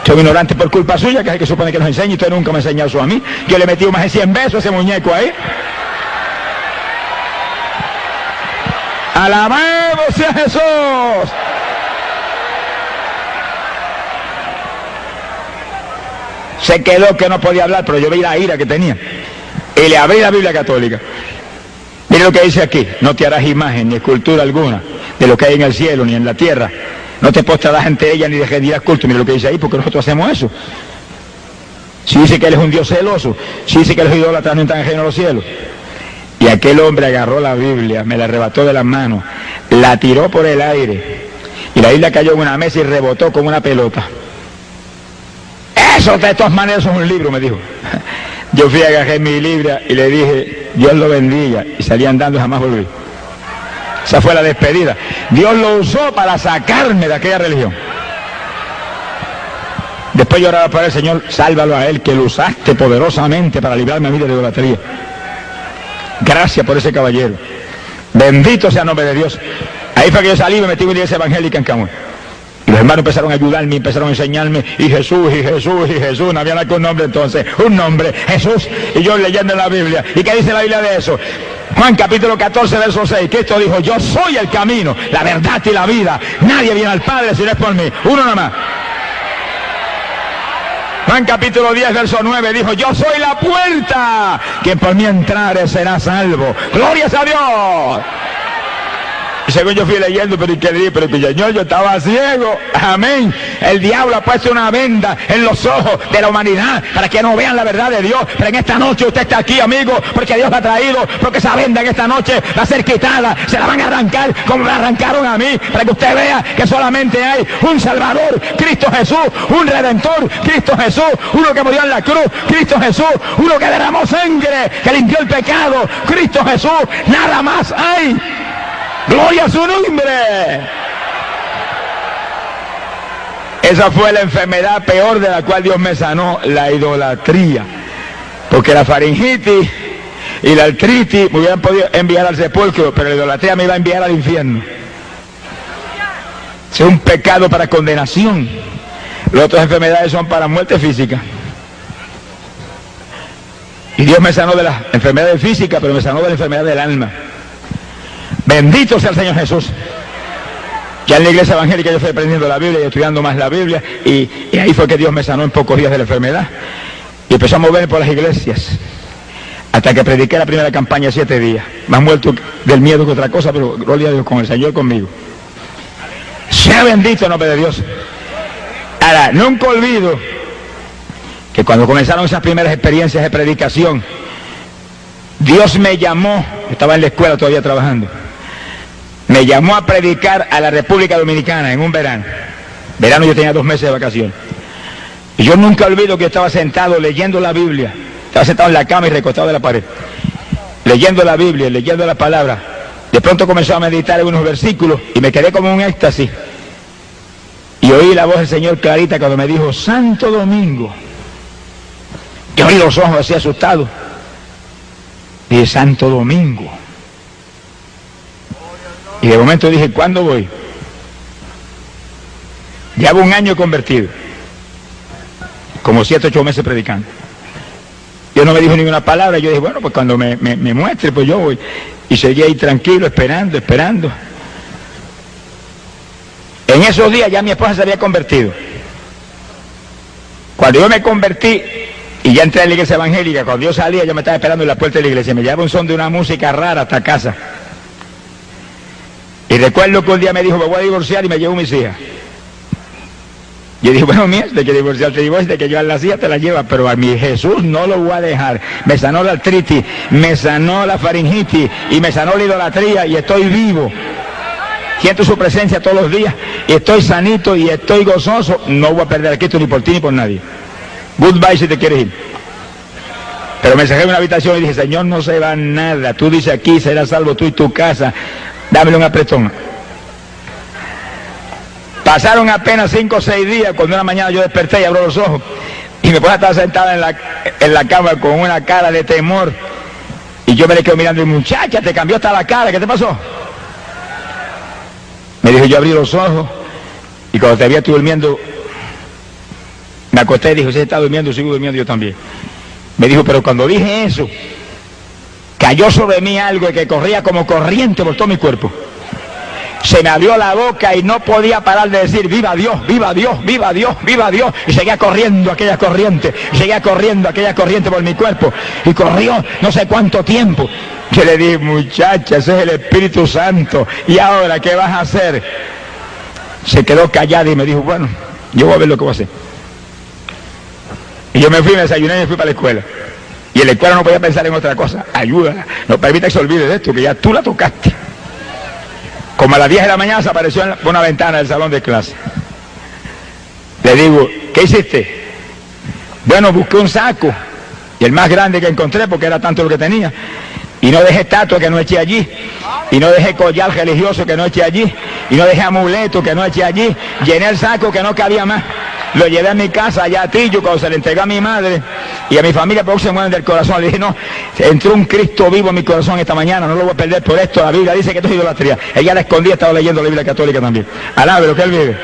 Son ignorantes por culpa suya, que es el que supone que nos enseña, y usted nunca me ha enseñado eso a mí. Yo le metí más de 100 besos a ese muñeco ahí. ¡Alabado sea Jesús! Se quedó que no podía hablar, pero yo vi la ira que tenía. Y le abrí la Biblia católica. Mire lo que dice aquí: no te harás imagen ni escultura alguna de lo que hay en el cielo ni en la tierra. No te postrarás ante ella ni rendirás culto. Mire lo que dice ahí, porque nosotros hacemos eso. Si dice que él es un Dios celoso, si dice que los idólatras no están ajenos a los cielos. Y aquel hombre agarró la Biblia, me la arrebató de las manos, la tiró por el aire, y la Biblia cayó en una mesa y rebotó como una pelota. Eso de todas maneras es un libro, me dijo. Yo fui a agarrar mi Biblia y le dije, Dios lo bendiga, y salí andando y jamás volví. Esa fue la despedida. Dios lo usó para sacarme de aquella religión. Después yo oraba para el Señor, sálvalo a él, que lo usaste poderosamente para librarme a mí de la idolatría. Gracias por ese caballero. Bendito sea el nombre de Dios. Ahí fue que yo salí y me metí en una iglesia evangélica en Camuy. Y los hermanos empezaron a ayudarme, empezaron a enseñarme, y Jesús, y Jesús, y Jesús. No había nada con nombre entonces, un nombre, Jesús. Y yo leyendo en la Biblia. ¿Y qué dice la Biblia de eso? Juan capítulo 14, verso 6. Cristo dijo, yo soy el camino, la verdad y la vida. Nadie viene al Padre si no es por mí. Uno nada más. Juan capítulo 10, verso 9 dijo, yo soy la puerta, quien por mí entrare será salvo. ¡Glorias a Dios! Y según yo fui leyendo, pero ¿qué dije? Pero que Señor, yo estaba ciego. Amén. El diablo ha puesto una venda en los ojos de la humanidad para que no vean la verdad de Dios. Pero en esta noche usted está aquí, amigo, porque Dios la ha traído, porque esa venda en esta noche va a ser quitada. Se la van a arrancar como me la arrancaron a mí, para que usted vea que solamente hay un Salvador, Cristo Jesús, un Redentor, Cristo Jesús, uno que murió en la cruz, Cristo Jesús, uno que derramó sangre, que limpió el pecado, Cristo Jesús. Nada más hay. ¡Gloria a su nombre! Esa fue la enfermedad peor de la cual Dios me sanó, la idolatría. Porque la faringitis y la artritis me hubieran podido enviar al sepulcro, pero la idolatría me iba a enviar al infierno. Es un pecado para condenación. Las otras enfermedades son para muerte física. Y Dios me sanó de las enfermedades físicas, pero me sanó de la enfermedad del alma. Bendito sea el Señor Jesús. Ya en la iglesia evangélica yo fui aprendiendo la Biblia y estudiando más la Biblia, y ahí fue que Dios me sanó en pocos días de la enfermedad. Y empezó a moverme por las iglesias, hasta que prediqué la primera campaña 7 días. Más muerto del miedo que otra cosa, pero gloria a Dios, con el Señor conmigo. Sea bendito el nombre de Dios. Ahora, nunca olvido que cuando comenzaron esas primeras experiencias de predicación, Dios me llamó, estaba en la escuela todavía trabajando, me llamó a predicar a la República Dominicana en un verano. Verano yo tenía 2 meses de vacaciones. Y yo nunca olvido que yo estaba sentado leyendo la Biblia. Estaba sentado en la cama y recostado de la pared, leyendo la Biblia, leyendo la palabra. De pronto comenzó a meditar en unos versículos y me quedé como en un éxtasis. Y oí la voz del Señor clarita cuando me dijo, Santo Domingo, Yo abrí los ojos así asustado. Dije, Santo Domingo. Y de momento dije, ¿cuándo voy? Llevo un año convertido. Como 7, 8 meses predicando. Dios no me dijo ninguna palabra. Yo dije, bueno, pues cuando me muestre, pues yo voy. Y seguí ahí tranquilo, esperando. En esos días ya mi esposa se había convertido. Cuando yo me convertí y ya entré a la iglesia evangélica, cuando yo salía, yo me estaba esperando en la puerta de la iglesia. Me llevaba un son de una música rara hasta casa. Y recuerdo que un día me dijo, me voy a divorciar, y me llevo mis hijas. Yo dije, bueno, mira, de que divorciarte divorcio, de que yo a las hijas te la lleva, pero a mi Jesús no lo voy a dejar. Me sanó la artritis, me sanó la faringitis y me sanó la idolatría, y estoy vivo. Siento su presencia todos los días, y estoy sanito y estoy gozoso. No voy a perder a Cristo ni por ti ni por nadie. Goodbye si te quieres ir. Pero me encerré en una habitación y dije, Señor, no se va nada. Tú dices aquí, serás salvo tú y tu casa. Dámele un apretón. Pasaron apenas 5 o 6 días, cuando una mañana yo desperté y abro los ojos, y mi esposa estaba sentada en la cama con una cara de temor, y yo me le quedo mirando y, muchacha, te cambió hasta la cara, ¿qué te pasó? Me dijo, yo abrí los ojos, y cuando te vi estuve durmiendo, me acosté y dijo, si está durmiendo, sigo durmiendo yo también. Me dijo, pero cuando dije eso, cayó sobre mí algo que corría como corriente por todo mi cuerpo. Se me abrió la boca y no podía parar de decir, viva Dios, viva Dios, viva Dios, viva Dios. Y seguía corriendo aquella corriente, por mi cuerpo. Y corrió no sé cuánto tiempo. Yo le dije, muchacha, ese es el Espíritu Santo. ¿Y ahora qué vas a hacer? Se quedó callada y me dijo, bueno, yo voy a ver lo que voy a hacer. Y yo me fui, me desayuné y me fui para la escuela. Y en la escuela no podía pensar en otra cosa. Ayúdala, no permita que se olvide de esto, que ya tú la tocaste. Como a las 10 de la mañana se apareció por una ventana del salón de clase. Le digo, ¿qué hiciste? Bueno, busqué un saco, y el más grande que encontré, porque era tanto lo que tenía, y no dejé estatua que no eché allí, y no dejé collar religioso que no eché allí, y no dejé amuleto que no eché allí. Llené el saco que no cabía más. Lo llevé a mi casa, allá a Tillo, cuando se le entregó a mi madre y a mi familia, porque se mueven del corazón. Le dije, no, entró un Cristo vivo en mi corazón esta mañana, no lo voy a perder por esto. La Biblia dice que esto es idolatría. Ella la escondía, estaba leyendo la Biblia católica también. Alabe lo que él vive.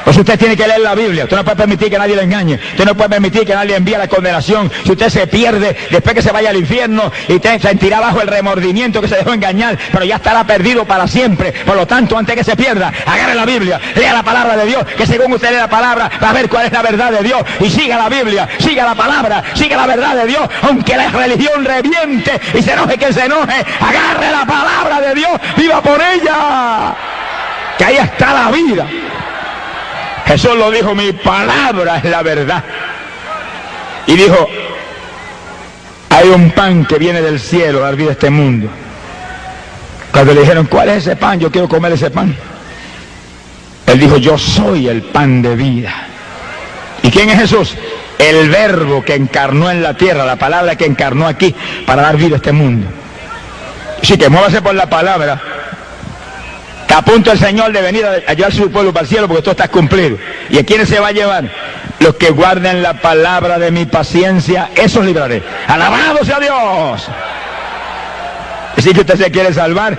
Pues usted tiene que leer la Biblia. Usted no puede permitir que nadie le engañe. Usted no puede permitir que nadie envíe la condenación. Si usted se pierde, después que se vaya al infierno, y usted sentirá bajo el remordimiento que se dejó engañar, pero ya estará perdido para siempre. Por lo tanto, antes que se pierda, agarre la Biblia, lea la palabra de Dios, que según usted lee la palabra, va a ver cuál es la verdad de Dios. Y siga la Biblia, siga la palabra, siga la verdad de Dios, aunque la religión reviente y se enoje quien se enoje. Agarre la palabra de Dios, viva por ella, que ahí está la vida. Jesús lo dijo, mi palabra es la verdad. Y dijo, hay un pan que viene del cielo a dar vida a este mundo. Cuando le dijeron, ¿cuál es ese pan? Yo quiero comer ese pan. Él dijo, yo soy el pan de vida. ¿Y quién es Jesús? El verbo que encarnó en la tierra, la palabra que encarnó aquí para dar vida a este mundo. Así que muévase por la palabra. Está a punto el Señor de venir a llevar su pueblo para el cielo, porque todo está cumplido. ¿Y a quiénes se va a llevar? Los que guarden la palabra de mi paciencia, esos libraré. ¡Alabado sea Dios! Así que usted se quiere salvar,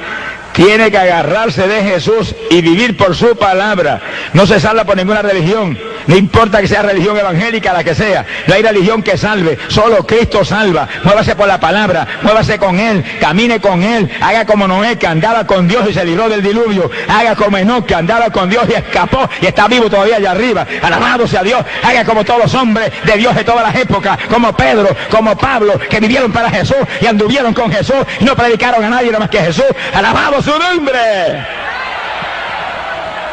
tiene que agarrarse de Jesús y vivir por su palabra. No se salva por ninguna religión. No importa que sea religión evangélica, la que sea. No hay religión que salve. Solo Cristo salva. Muévase por la palabra. Muévase con Él. Camine con Él. Haga como Noé, que andaba con Dios y se libró del diluvio. Haga como Enoc, que andaba con Dios y escapó y está vivo todavía allá arriba. Alabado sea Dios. Haga como todos los hombres de Dios de todas las épocas. Como Pedro, como Pablo, que vivieron para Jesús y anduvieron con Jesús y no predicaron a nadie nada más que Jesús. Alabado su nombre.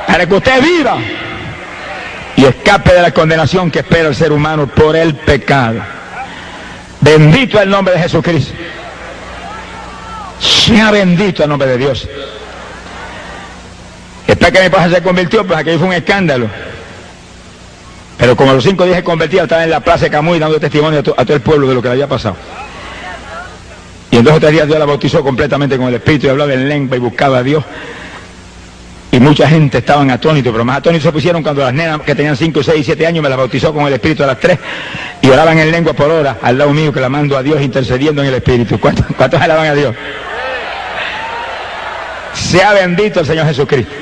Para que usted viva y escape de la condenación que espera el ser humano por el pecado. Bendito es el nombre de Jesucristo. Sea bendito el nombre de Dios. Después que mi esposa se convirtió, pues aquello fue un escándalo. Pero como a los 5 días se convertía, estaba en la plaza de Camuy dando testimonio a todo el pueblo de lo que le había pasado. Y en 2 o 3 días Dios la bautizó completamente con el Espíritu y hablaba en lengua y buscaba a Dios. Y mucha gente estaban atónitos, pero más atónitos se pusieron cuando las nenas que tenían 5, 6, 7 años me las bautizó con el Espíritu a las 3 y oraban en lengua por hora al lado mío, clamando a Dios, intercediendo en el Espíritu. ¿Cuántos alaban a Dios? Sea bendito el Señor Jesucristo.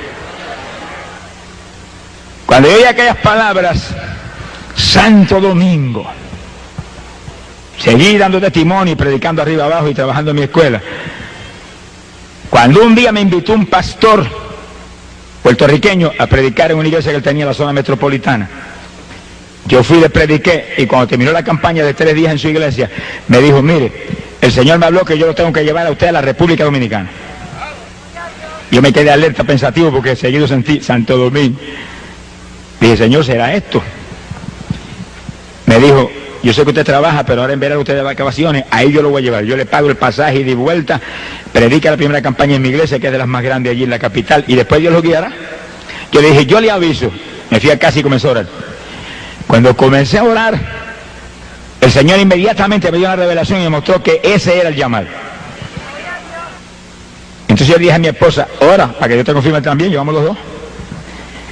Cuando yo oí aquellas palabras, Santo Domingo, seguí dando testimonio y predicando arriba abajo y trabajando en mi escuela. Cuando un día me invitó un pastor puertorriqueño a predicar en una iglesia que él tenía en la zona metropolitana, yo fui, le prediqué, y cuando terminó la campaña de 3 días en su iglesia, me dijo: mire, el Señor me habló que yo lo tengo que llevar a usted a la República Dominicana. Yo me quedé alerta, pensativo, porque seguido sentí Santo Domingo. Dije: Señor, ¿será esto? Me dijo: yo sé que usted trabaja, pero ahora en verano usted de vacaciones, ahí yo lo voy a llevar. Yo le pago el pasaje y de vuelta, predica la primera campaña en mi iglesia, que es de las más grandes allí en la capital, y después Dios lo guiará. Yo le dije: yo le aviso. Me fui a casa y comencé a orar. Cuando comencé a orar, el Señor inmediatamente me dio una revelación y me mostró que ese era el llamado. Entonces yo le dije a mi esposa: ora, para que yo te confirme también, llevamos los dos.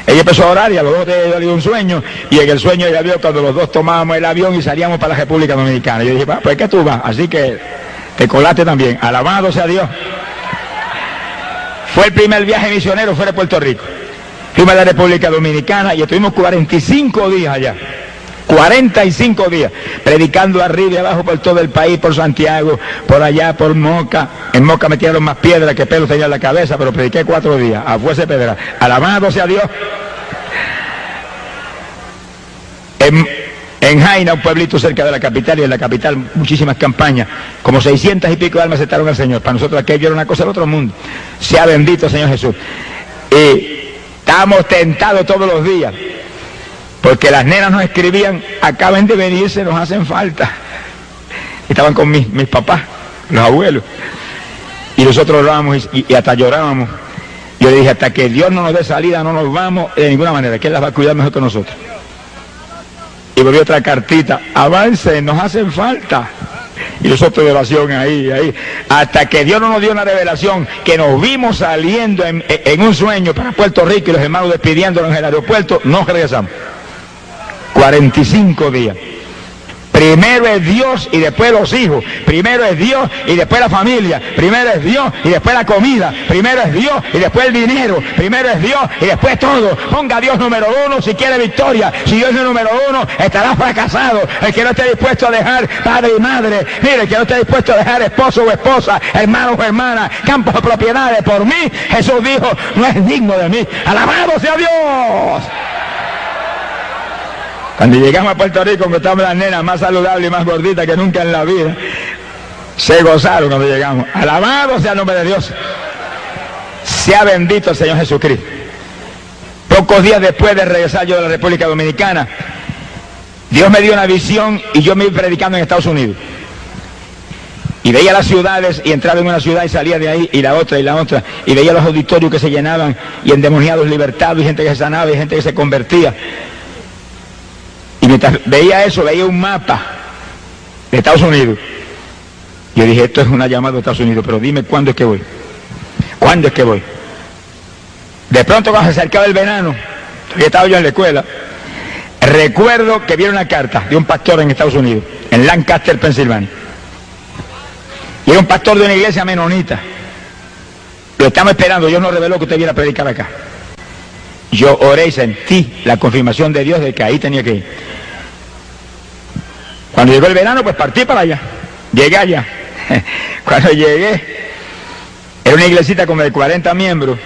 Ella empezó a orar y a los dos le dio un sueño, y en el sueño ella vio cuando los dos tomábamos el avión y salíamos para la República Dominicana. Yo dije: pues que tú vas, así que te colaste también. Alabado sea Dios. Fue el primer viaje misionero fuera de Puerto Rico. Fuimos a la República Dominicana y estuvimos 45 días allá. 45 días, predicando arriba y abajo por todo el país, por Santiago, por allá, por Moca. En Moca me tiraron más piedras que pelos tenía en la cabeza, pero prediqué 4 días, a fuerza de pedra. Alabado sea Dios. En Jaina, un pueblito cerca de la capital, y en la capital muchísimas campañas, como 600 y pico de almas aceptaron al Señor. Para nosotros aquello era una cosa del otro mundo. Sea bendito el Señor Jesús. Y estábamos tentados todos los días, porque las nenas nos escribían: acaben de venirse, nos hacen falta. Estaban con mis papás, los abuelos, y nosotros orábamos y hasta llorábamos. Yo le dije: hasta que Dios no nos dé salida no nos vamos de ninguna manera, que Él las va a cuidar mejor que nosotros. Y volvió otra cartita: avance, nos hacen falta. Y nosotros de oración ahí, hasta que Dios no nos dio una revelación, que nos vimos saliendo en un sueño para Puerto Rico y los hermanos despidiéndonos en el aeropuerto, nos regresamos. 45 días. Primero es Dios y después los hijos. Primero es Dios y después la familia. Primero es Dios y después la comida. Primero es Dios y después el dinero. Primero es Dios y después todo. Ponga a Dios número 1 si quiere victoria. Si Dios es el número 1, estará fracasado. El que no esté dispuesto a dejar padre y madre, mire, el que no esté dispuesto a dejar esposo o esposa, hermano o hermana, campos o propiedades por mí, Jesús dijo, no es digno de mí. ¡Alabado sea Dios! Cuando llegamos a Puerto Rico, encontramos las nenas más saludables y más gorditas que nunca en la vida. Se gozaron cuando llegamos. Alabado sea el nombre de Dios. Sea bendito el Señor Jesucristo. Pocos días después de regresar yo de la República Dominicana, Dios me dio una visión y yo me iba predicando en Estados Unidos. Y veía las ciudades y entraba en una ciudad y salía de ahí y la otra, y veía los auditorios que se llenaban y endemoniados libertados y gente que se sanaba y gente que se convertía. Y mientras veía eso, veía un mapa de Estados Unidos. Yo dije, esto es una llamada de Estados Unidos, pero dime cuándo es que voy. ¿Cuándo es que voy? De pronto cuando se acercaba el verano, todavía estaba yo en la escuela, recuerdo que vi una carta de un pastor en Estados Unidos, en Lancaster, Pensilvania. Y era un pastor de una iglesia menonita. Lo estamos esperando, Dios nos reveló que usted viene a predicar acá. Yo oré y sentí la confirmación de Dios de que ahí tenía que ir. Cuando llegó el verano, pues partí para allá. Llegué allá. Cuando llegué, era una iglesita como de 40 miembros.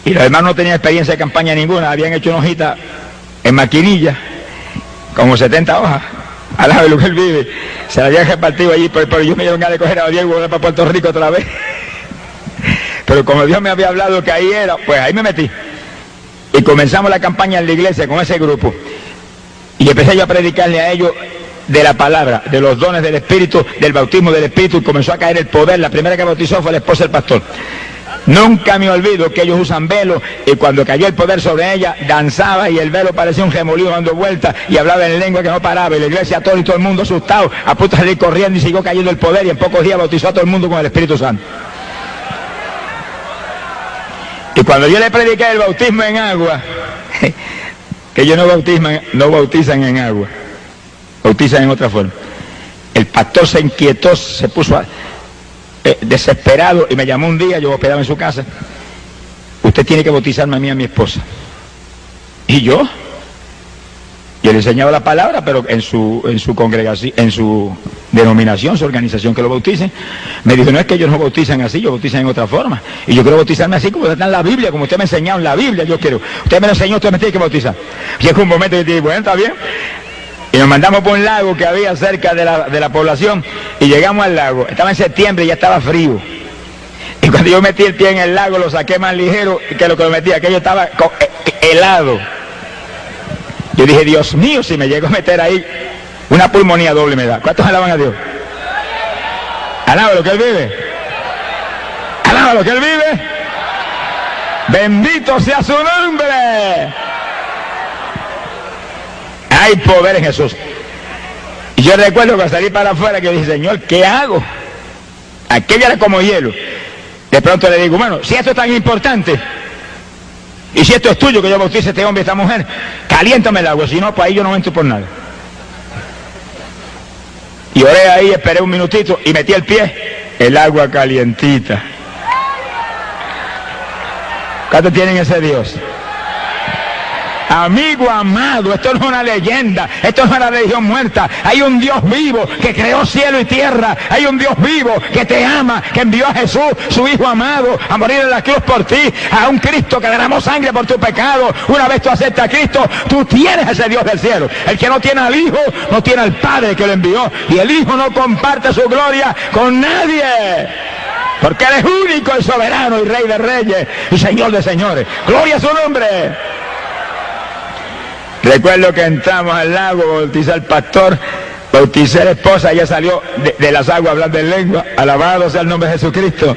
Y los hermanos no tenían experiencia de campaña ninguna. Habían hecho una hojita en maquinilla, como 70 hojas, al lado del lugar vive. Se la habían repartido allí, pero yo me dieron ganas de coger a Diego y volver para Puerto Rico otra vez. Pero como Dios me había hablado que ahí era, pues ahí me metí. Y comenzamos la campaña en la iglesia con ese grupo. Y empecé yo a predicarle a ellos de la palabra, de los dones del Espíritu, del bautismo del Espíritu, y comenzó a caer el poder. La primera que bautizó fue la esposa del pastor. Nunca me olvido que ellos usan velo, y cuando cayó el poder sobre ella, danzaba y el velo parecía un remolino dando vueltas y hablaba en lengua que no paraba, y la iglesia todo y todo el mundo asustado, a punto de salir corriendo, y siguió cayendo el poder, y en pocos días bautizó a todo el mundo con el Espíritu Santo. Y cuando yo le prediqué el bautismo en agua, que ellos no bautizan en agua, bautizan en otra forma, el pastor se inquietó, se puso desesperado y me llamó un día, yo hospedaba en su casa: usted tiene que bautizarme a mí y a mi esposa. Y yo le enseñaba la palabra, pero en su congregación, en su denominación, su organización, que lo bauticen. Me dijo: no, es que ellos no bautizan así, ellos bautizan en otra forma. Y yo quiero bautizarme así como está en la Biblia, como usted me ha enseñado en la Biblia, yo quiero. Usted me lo enseñó, usted me tiene que bautizar. Llegó un momento y dije: bueno, está bien. Y nos mandamos por un lago que había cerca de la población, y llegamos al lago. Estaba en septiembre y ya estaba frío. Y cuando yo metí el pie en el lago, lo saqué más ligero que lo que lo metí. Aquello estaba helado. Yo dije: Dios mío, si me llego a meter ahí, una pulmonía doble me da. ¿Cuántos alaban a Dios? Alaba lo que Él vive. Alaba lo que Él vive. Bendito sea su nombre. Hay poder en Jesús. Y yo recuerdo que al salir para afuera, que yo dije: Señor, ¿qué hago? Aquello era como hielo. De pronto le digo: bueno, si esto es tan importante, y si esto es tuyo, que yo bautice a este hombre y a esta mujer, caliéntame el agua, si no, pues ahí yo no entro por nada. Y oré ahí, esperé un minutito y metí el pie, el agua calientita. ¿Cuántos tienen ese Dios? Amigo amado, esto no es una leyenda, esto no es una religión muerta. Hay un Dios vivo que creó cielo y tierra. Hay un Dios vivo que te ama, que envió a Jesús, su Hijo amado, a morir en la cruz por ti. A un Cristo que derramó sangre por tu pecado. Una vez tú aceptas a Cristo, tú tienes ese Dios del cielo. El que no tiene al Hijo, no tiene al Padre que lo envió. Y el Hijo no comparte su gloria con nadie, porque Él es único y soberano y Rey de reyes y Señor de señores. Gloria a su nombre. Recuerdo que entramos al lago, bauticé al pastor, bauticé a la esposa, ella salió de las aguas hablando en lengua. Alabado sea el nombre de Jesucristo.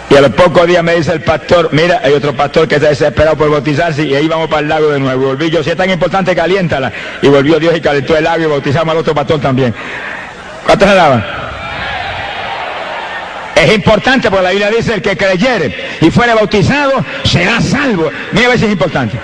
Y a los pocos días me dice el pastor: mira, hay otro pastor que está desesperado por bautizarse, y ahí vamos para el lago de nuevo. Y volví yo: si es tan importante, caliéntala. Y volvió Dios y calentó el agua, y bautizamos al otro pastor también. ¿Cuántos alaban? Es importante porque la Biblia dice: el que creyere y fuere bautizado será salvo. Mira a ver si es importante.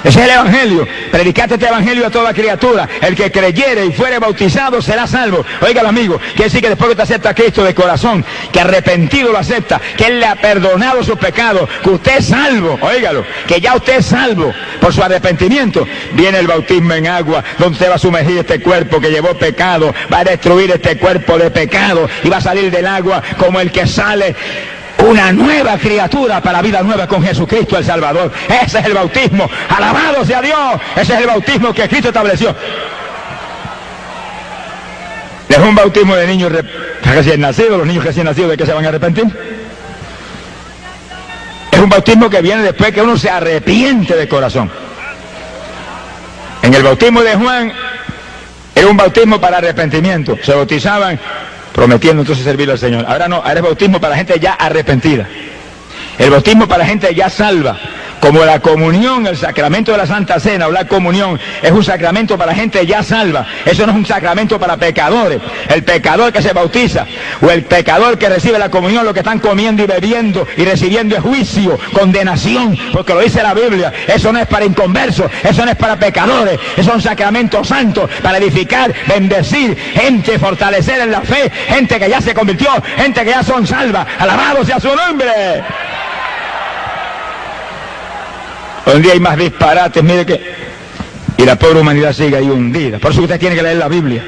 Ese es el Evangelio. Predicate este Evangelio a toda criatura. El que creyere y fuere bautizado será salvo. Óigalo, amigo, quiere decir que después que te acepta a Cristo de corazón, que arrepentido lo acepta, que Él le ha perdonado sus pecados, que usted es salvo, óigalo, que ya usted es salvo por su arrepentimiento, viene el bautismo en agua, donde usted va a sumergir este cuerpo que llevó pecado, va a destruir este cuerpo de pecado y va a salir del agua como el que sale, una nueva criatura para vida nueva con Jesucristo el Salvador. Ese es el bautismo. Alabado sea Dios. Ese es el bautismo que Cristo estableció. Es un bautismo de niños recién nacidos. Los niños recién nacidos, ¿de qué se van a arrepentir? Es un bautismo que viene después que uno se arrepiente de corazón. En el bautismo de Juan era un bautismo para arrepentimiento. Se bautizaban prometiendo entonces servirle al Señor. Ahora no, ahora es bautismo para gente ya arrepentida. El bautismo para gente ya salva. Como la comunión, el sacramento de la Santa Cena o la comunión, es un sacramento para gente ya salva. Eso no es un sacramento para pecadores. El pecador que se bautiza o el pecador que recibe la comunión, lo que están comiendo y bebiendo y recibiendo es juicio, condenación, porque lo dice la Biblia. Eso no es para inconversos, eso no es para pecadores. Eso es un sacramento santo para edificar, bendecir gente, fortalecer en la fe, gente que ya se convirtió, gente que ya son salvas. Alabado sea su nombre. Hoy en día hay más disparates, mire que... Y la pobre humanidad sigue ahí hundida. Por eso usted tiene que leer la Biblia,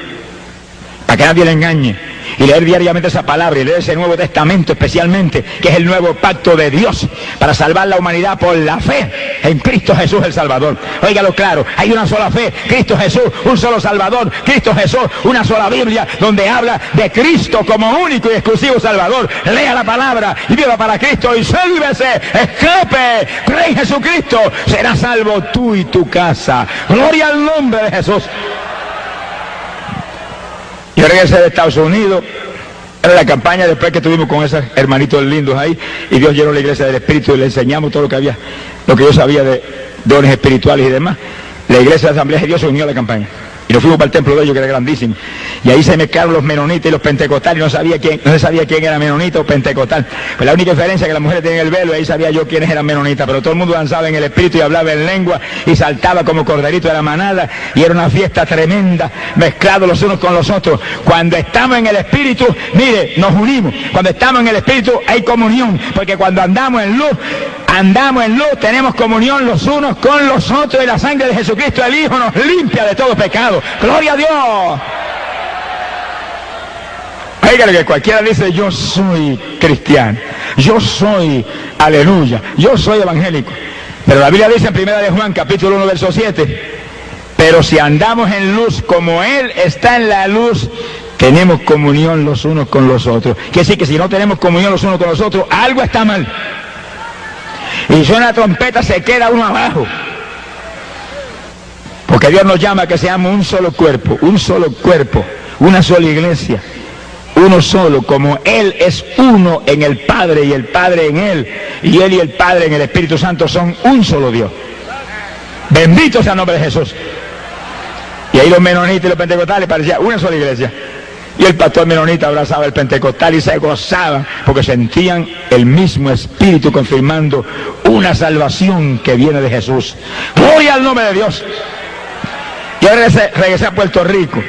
para que nadie le engañe. Y leer diariamente esa palabra, y leer ese Nuevo Testamento especialmente, que es el nuevo pacto de Dios, para salvar la humanidad por la fe en Cristo Jesús el Salvador. Óigalo claro, hay una sola fe, Cristo Jesús, un solo Salvador, Cristo Jesús, una sola Biblia, donde habla de Cristo como único y exclusivo Salvador. Lea la palabra y viva para Cristo y sálvese, escape, cree en Jesucristo, serás salvo tú y tu casa. Gloria al nombre de Jesús. Yo regresé de Estados Unidos, era la campaña después que estuvimos con esos hermanitos lindos ahí, y Dios llenó la iglesia del Espíritu y le enseñamos todo lo que había, lo que yo sabía de dones espirituales y demás. La iglesia de Asamblea de Dios se unió a la campaña. Y nos fuimos para el templo de ellos, que era grandísimo. Y ahí se mezclaron los menonitas y los pentecostales, y no se sabía quién era menonita o pentecostal. Pues la única diferencia es que las mujeres tenían el velo, y ahí sabía yo quiénes eran menonitas, pero todo el mundo danzaba en el espíritu y hablaba en lengua, y saltaba como corderito de la manada, y era una fiesta tremenda, mezclados los unos con los otros. Cuando estamos en el espíritu, mire, nos unimos. Cuando estamos en el espíritu hay comunión, porque cuando andamos en luz, tenemos comunión los unos con los otros, y la sangre de Jesucristo el Hijo nos limpia de todo pecado. ¡Gloria a Dios! Oigan, que cualquiera dice, yo soy cristiano, yo soy, aleluya, yo soy evangélico. Pero la Biblia dice en 1 de Juan, capítulo 1, verso 7, pero si andamos en luz como Él está en la luz, tenemos comunión los unos con los otros. Quiere decir que si no tenemos comunión los unos con los otros, algo está mal. Y suena la trompeta, se queda uno abajo. Porque Dios nos llama a que seamos un solo cuerpo, una sola iglesia, uno solo, como Él es uno en el Padre y el Padre en Él, y Él y el Padre en el Espíritu Santo son un solo Dios. Bendito sea el nombre de Jesús. Y ahí los menonitas y los pentecostales parecían una sola iglesia. Y el pastor menonita abrazaba al pentecostal y se gozaba porque sentían el mismo espíritu confirmando una salvación que viene de Jesús. ¡Gloria al nombre de Dios! Yo regresé a Puerto Rico.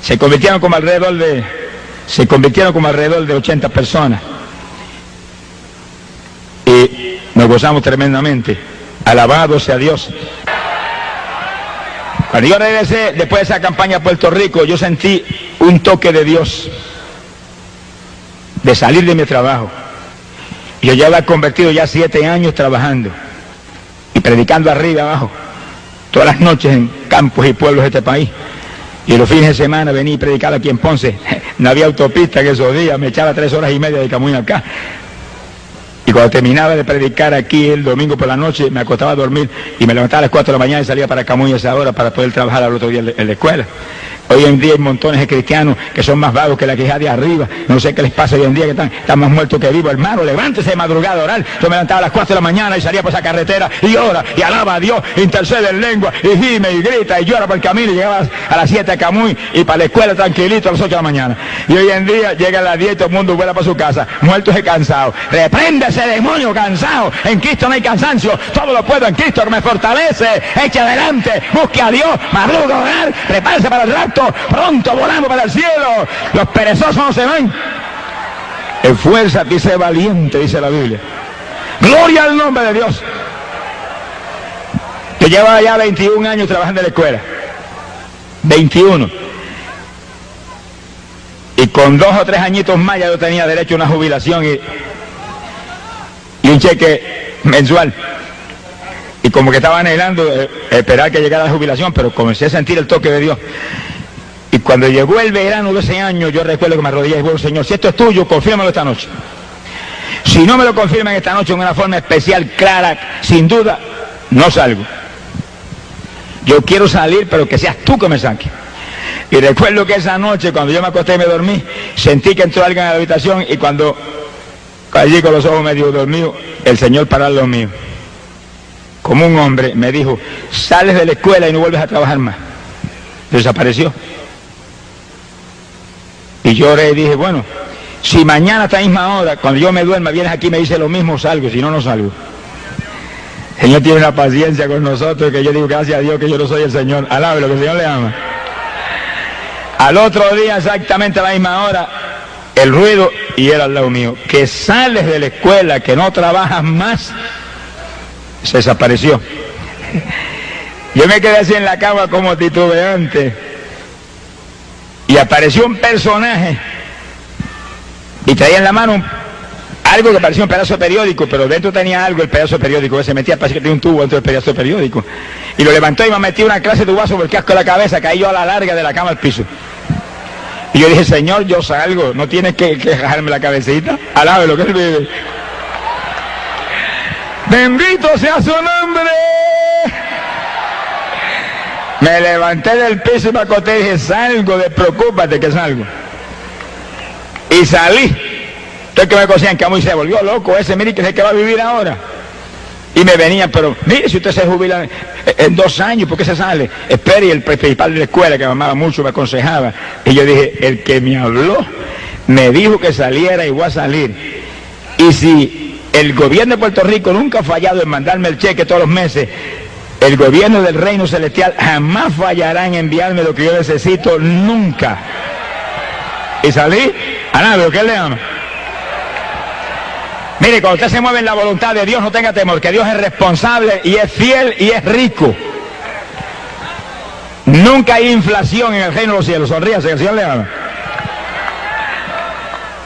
Se convirtieron como alrededor de 80 personas. Y nos gozamos tremendamente. Alabado sea Dios. Cuando yo regresé, después de esa campaña a Puerto Rico, yo sentí un toque de Dios de salir de mi trabajo. Yo ya había convertido ya 7 años trabajando y predicando arriba y abajo, todas las noches en campos y pueblos de este país. Y los fines de semana venía y predicaba aquí en Ponce. No había autopista en esos días, me echaba 3 horas y media de Camuy acá. Y cuando terminaba de predicar aquí el domingo por la noche, me acostaba a dormir y me levantaba a las 4 de la mañana y salía para Camuy a esa hora para poder trabajar al otro día en la escuela. Hoy en día hay montones de cristianos que son más vagos que la queja de arriba. No sé qué les pasa hoy en día, que están más muertos que vivos. Hermano, levántese de madrugada a orar. Yo me levantaba a las 4 de la mañana y salía por esa carretera y ora y alaba a Dios, intercede en lengua y gime y grita y llora por el camino, y llegaba a las 7 a Camuy y para la escuela tranquilito a las 8 de la mañana. Y hoy en día llega a las 10 y todo el mundo vuela para su casa, muertos y cansados. Reprende ese demonio cansado. En Cristo no hay cansancio, todo lo puedo en Cristo que me fortalece. Eche adelante, busque a Dios, madruga a orar, prepárese para el rapto. Pronto volamos para el cielo. Los perezosos no se van. Esfuérzate y sé valiente, dice la Biblia. Gloria al nombre de Dios. Yo llevaba ya 21 años trabajando en la escuela. 21. Y con 2 o 3 añitos más ya yo tenía derecho a una jubilación y un cheque mensual. Y como que estaba anhelando esperar que llegara la jubilación, pero comencé a sentir el toque de Dios. Y cuando llegó el verano de ese año, yo recuerdo que me arrodillé y dije, Señor, si esto es tuyo, confírmalo esta noche. Si no me lo confirman esta noche en una forma especial, clara, sin duda, no salgo. Yo quiero salir, pero que seas tú que me saques. Y recuerdo que esa noche, cuando yo me acosté y me dormí, sentí que entró alguien a la habitación, y cuando allí con los ojos medio dormidos, el Señor paró al lado mío. Como un hombre me dijo, sales de la escuela y no vuelves a trabajar más. Desapareció. Y yo oré y dije, bueno, si mañana a esta misma hora, cuando yo me duerma, vienes aquí y me dices lo mismo, salgo, si no, no salgo. El Señor tiene una paciencia con nosotros que yo digo, gracias a Dios que yo no soy el Señor. Alabe lo que el Señor le ama. Al otro día, exactamente a la misma hora, el ruido, y él al lado mío, que sales de la escuela, que no trabajas más, se desapareció. Yo me quedé así en la cama como titubeante. Y apareció un personaje y traía en la mano algo que parecía un pedazo de periódico, pero dentro tenía algo, el pedazo de periódico, que se metía, parecía que tenía un tubo dentro del pedazo de periódico. Y lo levantó y me metió una clase de tubazo por el casco de la cabeza, caí yo a la larga de la cama al piso. Y yo dije, Señor, yo salgo, no tienes que dejarme la cabecita, alabe lo que Él vive. Bendito sea su nombre. Me levanté del piso y me acosté y dije, salgo, despreocúpate que salgo. Y salí. Entonces que me cosían Camuy se volvió loco ese, mire que es el que va a vivir ahora. Y me venían, pero mire, si usted se jubila en 2 años, ¿por qué se sale? Espere, y el principal de la escuela, que me amaba mucho, me aconsejaba. Y yo dije, el que me habló, me dijo que saliera y voy a salir. Y si el gobierno de Puerto Rico nunca ha fallado en mandarme el cheque todos los meses, el gobierno del reino celestial jamás fallará en enviarme lo que yo necesito, nunca. Y salí, a nada, ¿qué le ama? Mire, cuando usted se mueve en la voluntad de Dios, no tenga temor, que Dios es responsable y es fiel y es rico. Nunca hay inflación en el reino de los cielos. Sonríase, que el Señor le ama.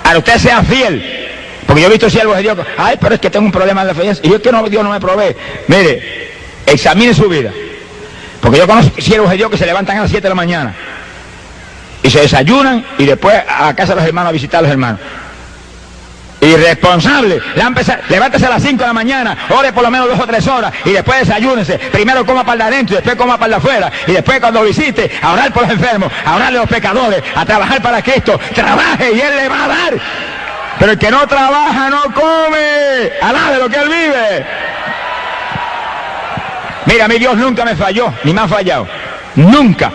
Ahora usted sea fiel, porque yo he visto siervos de Dios, ay, pero es que tengo un problema en la fe, y yo es que no, Dios no me provee. Mire, examine su vida, porque yo conozco siervos de Dios que se levantan a las 7 de la mañana y se desayunan y después a casa de los hermanos a visitar a los hermanos. Irresponsable, levántese a las 5 de la mañana, ore por lo menos 2 o 3 horas y después desayúnese, primero coma para el de adentro y después coma para el de afuera, y después cuando visite, a orar por los enfermos, a orarle a los pecadores, a trabajar para Cristo. Trabaje y Él le va a dar, pero el que no trabaja no come, alabe lo que Él vive. Mira, mi Dios nunca me falló, ni me ha fallado, nunca.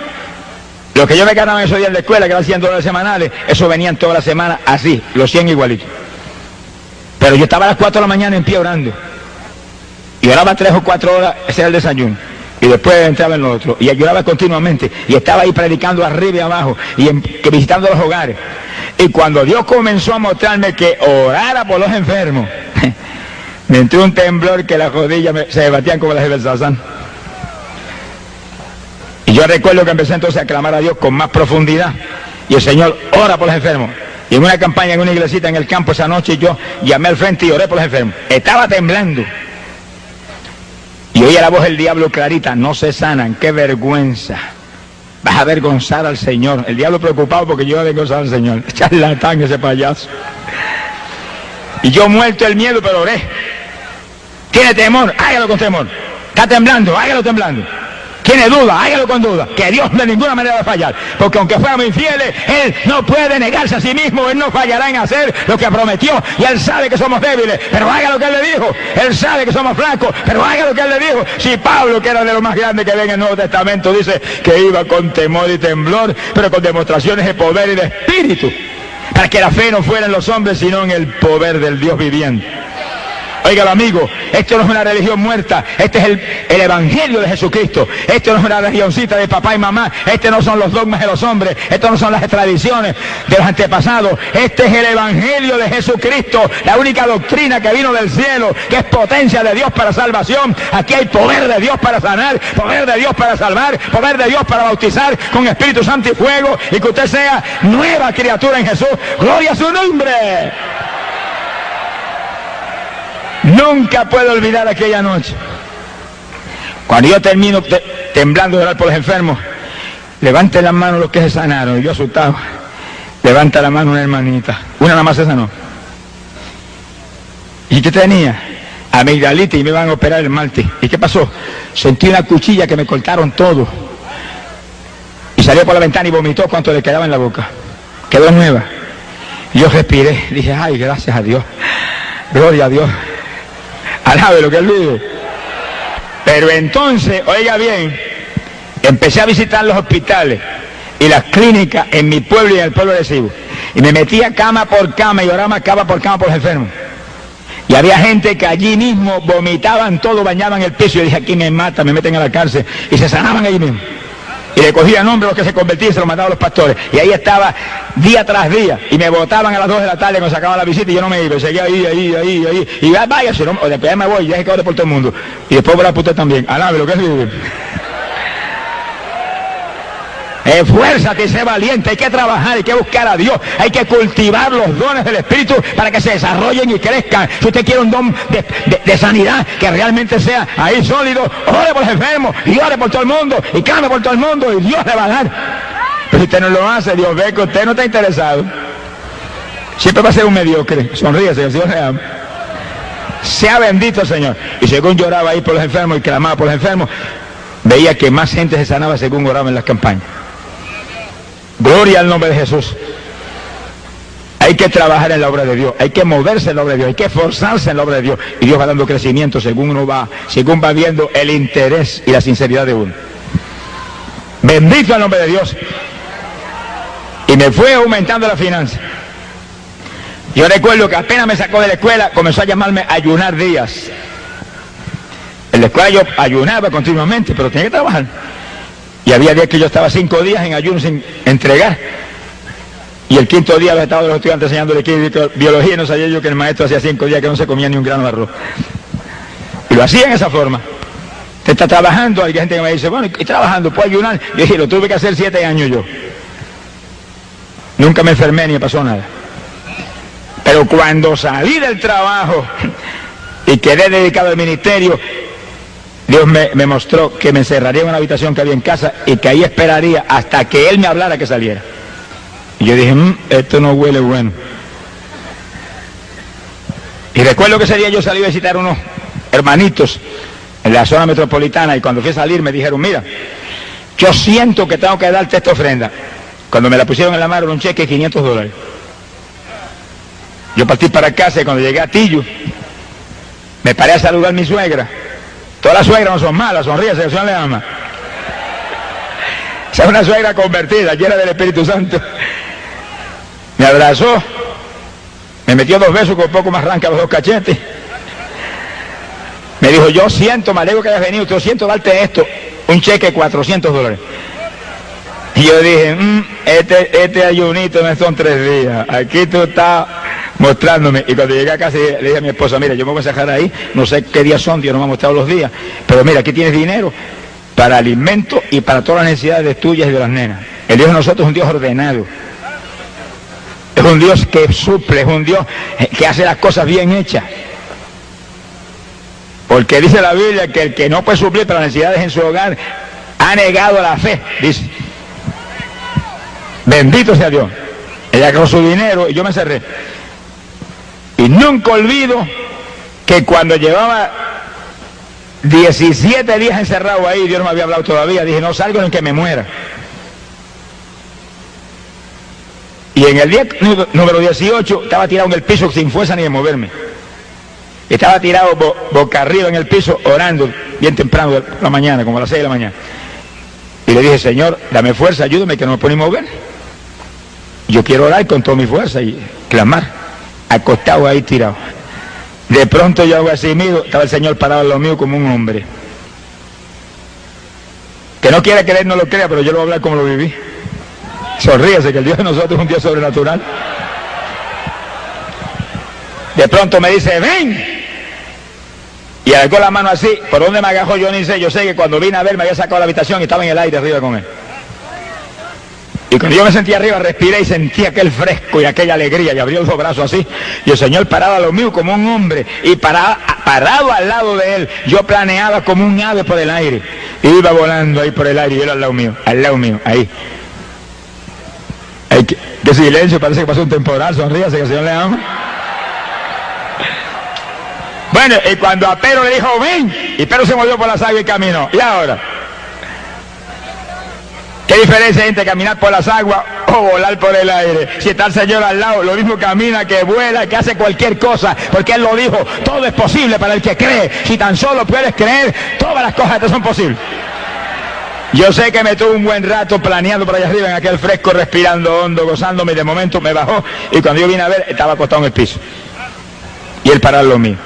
Lo que yo me ganaba esos días en la escuela, que eran $100 semanales, eso venían toda la semana así, los 100 igualitos. Pero yo estaba a las 4 de la mañana en pie orando. Y oraba 3 o 4 horas, ese era el desayuno. Y después entraba en lo otro. Y ayudaba continuamente. Y estaba ahí predicando arriba y abajo. Y visitando los hogares. Y cuando Dios comenzó a mostrarme que orara por los enfermos, me entró un temblor que las rodillas se debatían como las de Belsasán. Y yo recuerdo que empecé entonces a clamar a Dios con más profundidad. Y el Señor ora por los enfermos. Y en una campaña, en una iglesita en el campo esa noche, yo llamé al frente y oré por los enfermos. Estaba temblando. Y oía la voz del diablo clarita, no se sanan, qué vergüenza. Vas a avergonzar al Señor. El diablo preocupado porque yo iba a avergonzar al Señor. Charlatán ese payaso. Y yo muerto el miedo, pero oré. ¿Tiene temor? Hágalo con temor. ¿Está temblando? Hágalo temblando. ¿Tiene duda? Hágalo con duda. Que Dios de ninguna manera va a fallar. Porque aunque fuéramos infieles, Él no puede negarse a sí mismo. Él no fallará en hacer lo que prometió. Y Él sabe que somos débiles, pero haga lo que Él le dijo. Él sabe que somos flacos, pero haga lo que Él le dijo. Si Pablo, que era de lo más grande que ve en el Nuevo Testamento, dice que iba con temor y temblor, pero con demostraciones de poder y de espíritu, para que la fe no fuera en los hombres, sino en el poder del Dios viviente. Óigalo, amigo, esto no es una religión muerta, este es el evangelio de Jesucristo. Esto no es una religioncita de papá y mamá, este no son los dogmas de los hombres, esto no son las tradiciones de los antepasados, este es el evangelio de Jesucristo, la única doctrina que vino del cielo, que es potencia de Dios para salvación. Aquí hay poder de Dios para sanar, poder de Dios para salvar, poder de Dios para bautizar con Espíritu Santo y fuego, y que usted sea nueva criatura en Jesús. ¡Gloria a su nombre! Nunca puedo olvidar aquella noche. Cuando yo termino temblando de orar por los enfermos, levanten las manos los que se sanaron. Y yo asustado, levanta la mano una hermanita. Una nada más se sanó. ¿Y qué tenía? Amigdalitis, y me iban a operar el martes. ¿Y qué pasó? Sentí una cuchilla que me cortaron todo. Y salió por la ventana y vomitó cuanto le quedaba en la boca. Quedó nueva. Y yo respiré, dije, ay, gracias a Dios. Gloria a Dios. Alabe lo que Él vive. Pero entonces, oiga bien, empecé a visitar los hospitales y las clínicas en mi pueblo y en el pueblo de Cibo. Y me metía cama por cama y oraba cama por los enfermos. Y había gente que allí mismo vomitaban todo, bañaban el piso. Y yo dije, aquí me matan, me meten a la cárcel. Y se sanaban allí mismo. Y le cogía nombre a los que se convertían y se los mandaban a los pastores. Y ahí estaba día tras día. Y me botaban a las 2 de la tarde cuando sacaban la visita y yo no me iba. Y seguía ahí. Y vaya, si no, después me voy, ya es que ore por todo el mundo. Y después voy a usted también. Alabe lo que es vivir. Esfuérzate y sé valiente, hay que trabajar, hay que buscar a Dios, hay que cultivar los dones del Espíritu para que se desarrollen y crezcan. Si usted quiere un don de sanidad que realmente sea ahí sólido, ore por los enfermos y ore por todo el mundo y clame por todo el mundo y Dios le va a dar. Pero si usted no lo hace, Dios ve que usted no está interesado. Siempre va a ser un mediocre. Sonríese, que el Señor le ama. Sea bendito el Señor. Y según lloraba ahí por los enfermos y clamaba por los enfermos, veía que más gente se sanaba según oraba en las campañas. Gloria al nombre de Jesús. Hay que trabajar en la obra de Dios, hay que moverse en la obra de Dios, hay que esforzarse en la obra de Dios. Y Dios va dando crecimiento según va viendo el interés y la sinceridad de uno. Bendito el nombre de Dios. Y me fue aumentando la finanza. Yo recuerdo que apenas me sacó de la escuela, comenzó a llamarme ayunar días. En la escuela yo ayunaba continuamente, pero tenía que trabajar. Y había días que yo estaba 5 días en ayuno sin entregar. Y el 5.º día había estado los estudiantes enseñándole biología, y no sabía yo que el maestro hacía 5 días que no se comía ni un grano de arroz. Y lo hacía en esa forma. Te está trabajando, hay gente que me dice, bueno, y trabajando, ¿puedo ayunar? Yo dije, lo tuve que hacer 7 años yo. Nunca me enfermé ni me pasó nada. Pero cuando salí del trabajo y quedé dedicado al ministerio, Dios me mostró que me encerraría en una habitación que había en casa y que ahí esperaría hasta que Él me hablara que saliera. Y yo dije, esto no huele bueno. Y recuerdo que ese día yo salí a visitar unos hermanitos en la zona metropolitana, y cuando fui a salir me dijeron, mira, yo siento que tengo que darte esta ofrenda. Cuando me la pusieron en la mano, un cheque de $500. Yo partí para casa y cuando llegué a Tillo, me paré a saludar a mi suegra. Todas las suegras no son malas, sonríe, que el Señor le ama. Esa es una suegra convertida, llena del Espíritu Santo. Me abrazó, me metió 2 besos con poco más arranca los 2 cachetes. Me dijo, yo siento, me alegro que hayas venido, yo siento darte esto, un cheque de $400. Y yo dije, este ayunito no son 3 días, aquí tú estás mostrándome. Y cuando llegué a casa le dije a mi esposa, mira, yo me voy a sacar ahí, no sé qué días son, Dios no me ha mostrado los días, pero mira, aquí tienes dinero para alimento y para todas las necesidades tuyas y de las nenas. El Dios de nosotros es un Dios ordenado, es un Dios que suple, es un Dios que hace las cosas bien hechas. Porque dice la Biblia que el que no puede suplir para las necesidades en su hogar ha negado la fe, dice. Bendito sea Dios. Ella agarró su dinero y yo me encerré. Y nunca olvido que cuando llevaba 17 días encerrado ahí, Dios no me había hablado todavía, dije, no salgo ni que me muera. Y en el día número 18 estaba tirado en el piso sin fuerza ni de moverme. Estaba tirado boca arriba en el piso orando bien temprano de la mañana, como a las 6 de la mañana. Y le dije, Señor, dame fuerza, ayúdame que no me puedo ni mover. Yo quiero orar con toda mi fuerza y clamar, acostado ahí tirado. De pronto yo hago así, miro, estaba el Señor parado al lado mío como un hombre. Que no quiera creer, no lo crea, pero yo lo voy a hablar como lo viví. Sonríese, que el Dios de nosotros es un Dios sobrenatural. De pronto me dice, ven. Y alargó la mano así, ¿por dónde me agajó? Yo ni sé, yo sé que cuando vine a ver me había sacado de la habitación y estaba en el aire arriba con él. Y cuando yo me sentía arriba, respiré y sentí aquel fresco y aquella alegría, y abrió los brazos así, y el Señor parado a lo mío como un hombre, y parado al lado de él, yo planeaba como un ave por el aire, y iba volando ahí por el aire, y él al lado mío, ahí. Qué silencio, parece que pasó un temporal, sonríase que el Señor le ama. Bueno, y cuando a Pedro le dijo, ven, y Pedro se movió por las aguas y caminó, y ahora, ¿qué diferencia hay entre caminar por las aguas o volar por el aire? Si está el Señor al lado, lo mismo camina, que vuela, que hace cualquier cosa, porque Él lo dijo, todo es posible para el que cree. Si tan solo puedes creer, todas las cosas te son posibles. Yo sé que me tuve un buen rato planeando por allá arriba en aquel fresco, respirando hondo, gozándome, y de momento me bajó, y cuando yo vine a ver, estaba acostado en el piso. Y Él parado lo mío.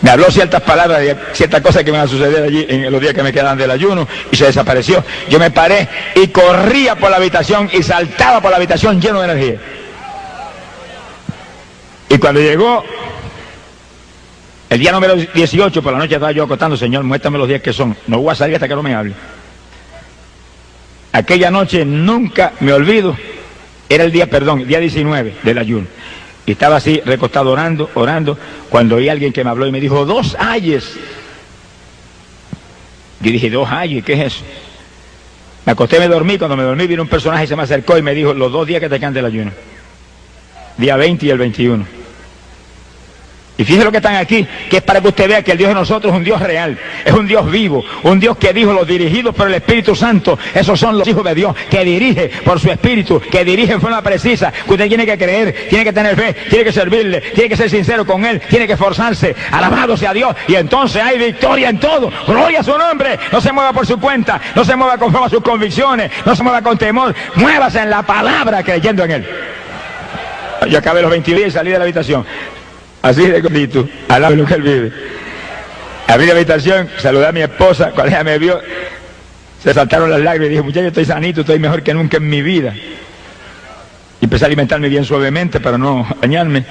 Me habló ciertas palabras, ciertas cosas que iban a suceder allí en los días que me quedan del ayuno, y se desapareció. Yo me paré y corría por la habitación y saltaba por la habitación lleno de energía. Y cuando llegó el día número 18, por la noche estaba yo acostando, Señor, muéstrame los días que son. No voy a salir hasta que no me hable. Aquella noche nunca me olvido, era el día 19 del ayuno. Y estaba así, recostado orando, cuando oí a alguien que me habló y me dijo, 2 ayes. Yo dije, 2 ayes, ¿qué es eso? Me acosté, me dormí, cuando me dormí vino un personaje y se me acercó y me dijo, los 2 días que te quedan del ayuno. Día 20 y el 21. Y fíjense lo que están aquí, que es para que usted vea que el Dios de nosotros es un Dios real, es un Dios vivo, un Dios que dijo, los dirigidos por el Espíritu Santo, esos son los hijos de Dios, que dirige por su Espíritu, que dirige en forma precisa, que usted tiene que creer, tiene que tener fe, tiene que servirle, tiene que ser sincero con Él, tiene que esforzarse, alabado sea Dios, y entonces hay victoria en todo, gloria a su nombre, no se mueva por su cuenta, no se mueva conforme a sus convicciones, no se mueva con temor, muévase en la palabra creyendo en Él. Yo acabé los 22 días y salí de la habitación. Así de gordito, al lado de lo que él vive. Abrí la habitación, saludé a mi esposa, cuando ella me vio, se saltaron las lágrimas y dije, muchacho, estoy sanito, estoy mejor que nunca en mi vida. Y empecé a alimentarme bien suavemente para no dañarme,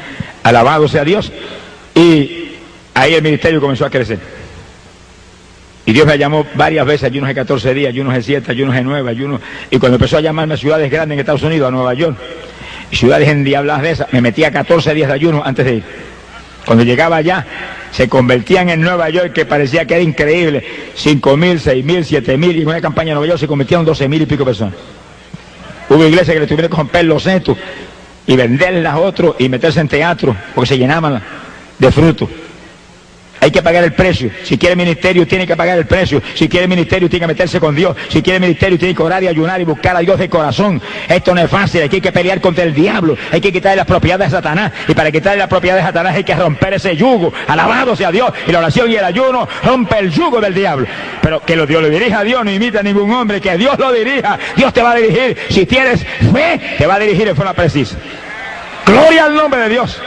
alabado sea Dios. Y ahí el ministerio comenzó a crecer. Y Dios me llamó varias veces, ayunos de 14 días, ayunos de 7, ayunos de 9, ayunos. Y cuando empezó a llamarme a ciudades grandes en Estados Unidos, a Nueva York, y ciudades endiabladas de esas, me metía 14 días de ayuno antes de ir. Cuando llegaba allá, se convertían en Nueva York, que parecía que era increíble, 5.000, 6.000, 7.000, y en una campaña en Nueva York se convirtieron 12.000 y pico personas. Hubo iglesias que le tuvieron que romper los setos y venderlas a otros y meterse en teatro, porque se llenaban de frutos. Hay que pagar el precio. Si quiere ministerio, tiene que pagar el precio. Si quiere ministerio, tiene que meterse con Dios. Si quiere ministerio, tiene que orar y ayunar y buscar a Dios de corazón. Esto no es fácil. Hay que pelear contra el diablo. Hay que quitarle las propiedades de Satanás. Y para quitarle las propiedades de Satanás hay que romper ese yugo. Alabado sea Dios. Y la oración y el ayuno rompe el yugo del diablo. Pero que Dios lo dirija a Dios, no imita a ningún hombre. Que Dios lo dirija. Dios te va a dirigir. Si tienes fe, te va a dirigir en forma precisa. Gloria al nombre de Dios.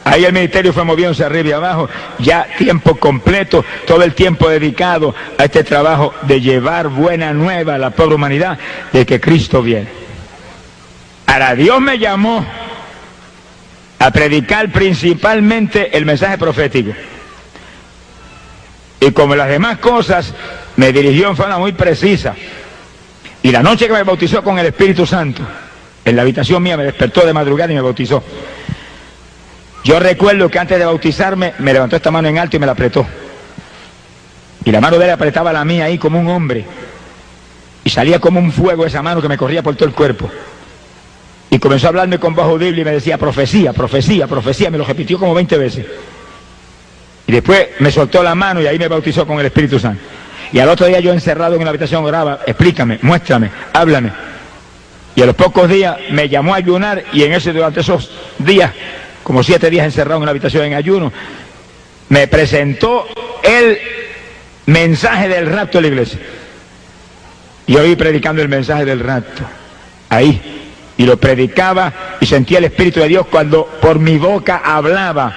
Ahí el ministerio fue moviéndose arriba y abajo, ya tiempo completo, todo el tiempo dedicado a este trabajo de llevar buena nueva a la pobre humanidad de que Cristo viene. Ahora Dios me llamó a predicar principalmente el mensaje profético. Y como las demás cosas, me dirigió en forma muy precisa. Y la noche que me bautizó con el Espíritu Santo, en la habitación mía me despertó de madrugada y me bautizó. Yo recuerdo que antes de bautizarme, me levantó esta mano en alto y me la apretó. Y la mano de él apretaba la mía ahí como un hombre. Y salía como un fuego esa mano que me corría por todo el cuerpo. Y comenzó a hablarme con voz audible y me decía, profecía, profecía, profecía. Me lo repitió como 20 veces. Y después me soltó la mano y ahí me bautizó con el Espíritu Santo. Y al otro día yo encerrado en la habitación oraba, explícame, muéstrame, háblame. Y a los pocos días me llamó a ayunar y durante esos días, como 7 días encerrado en una habitación en ayuno, me presentó el mensaje del rapto de la iglesia. Y yo iba predicando el mensaje del rapto, ahí, y lo predicaba y sentía el Espíritu de Dios cuando por mi boca hablaba.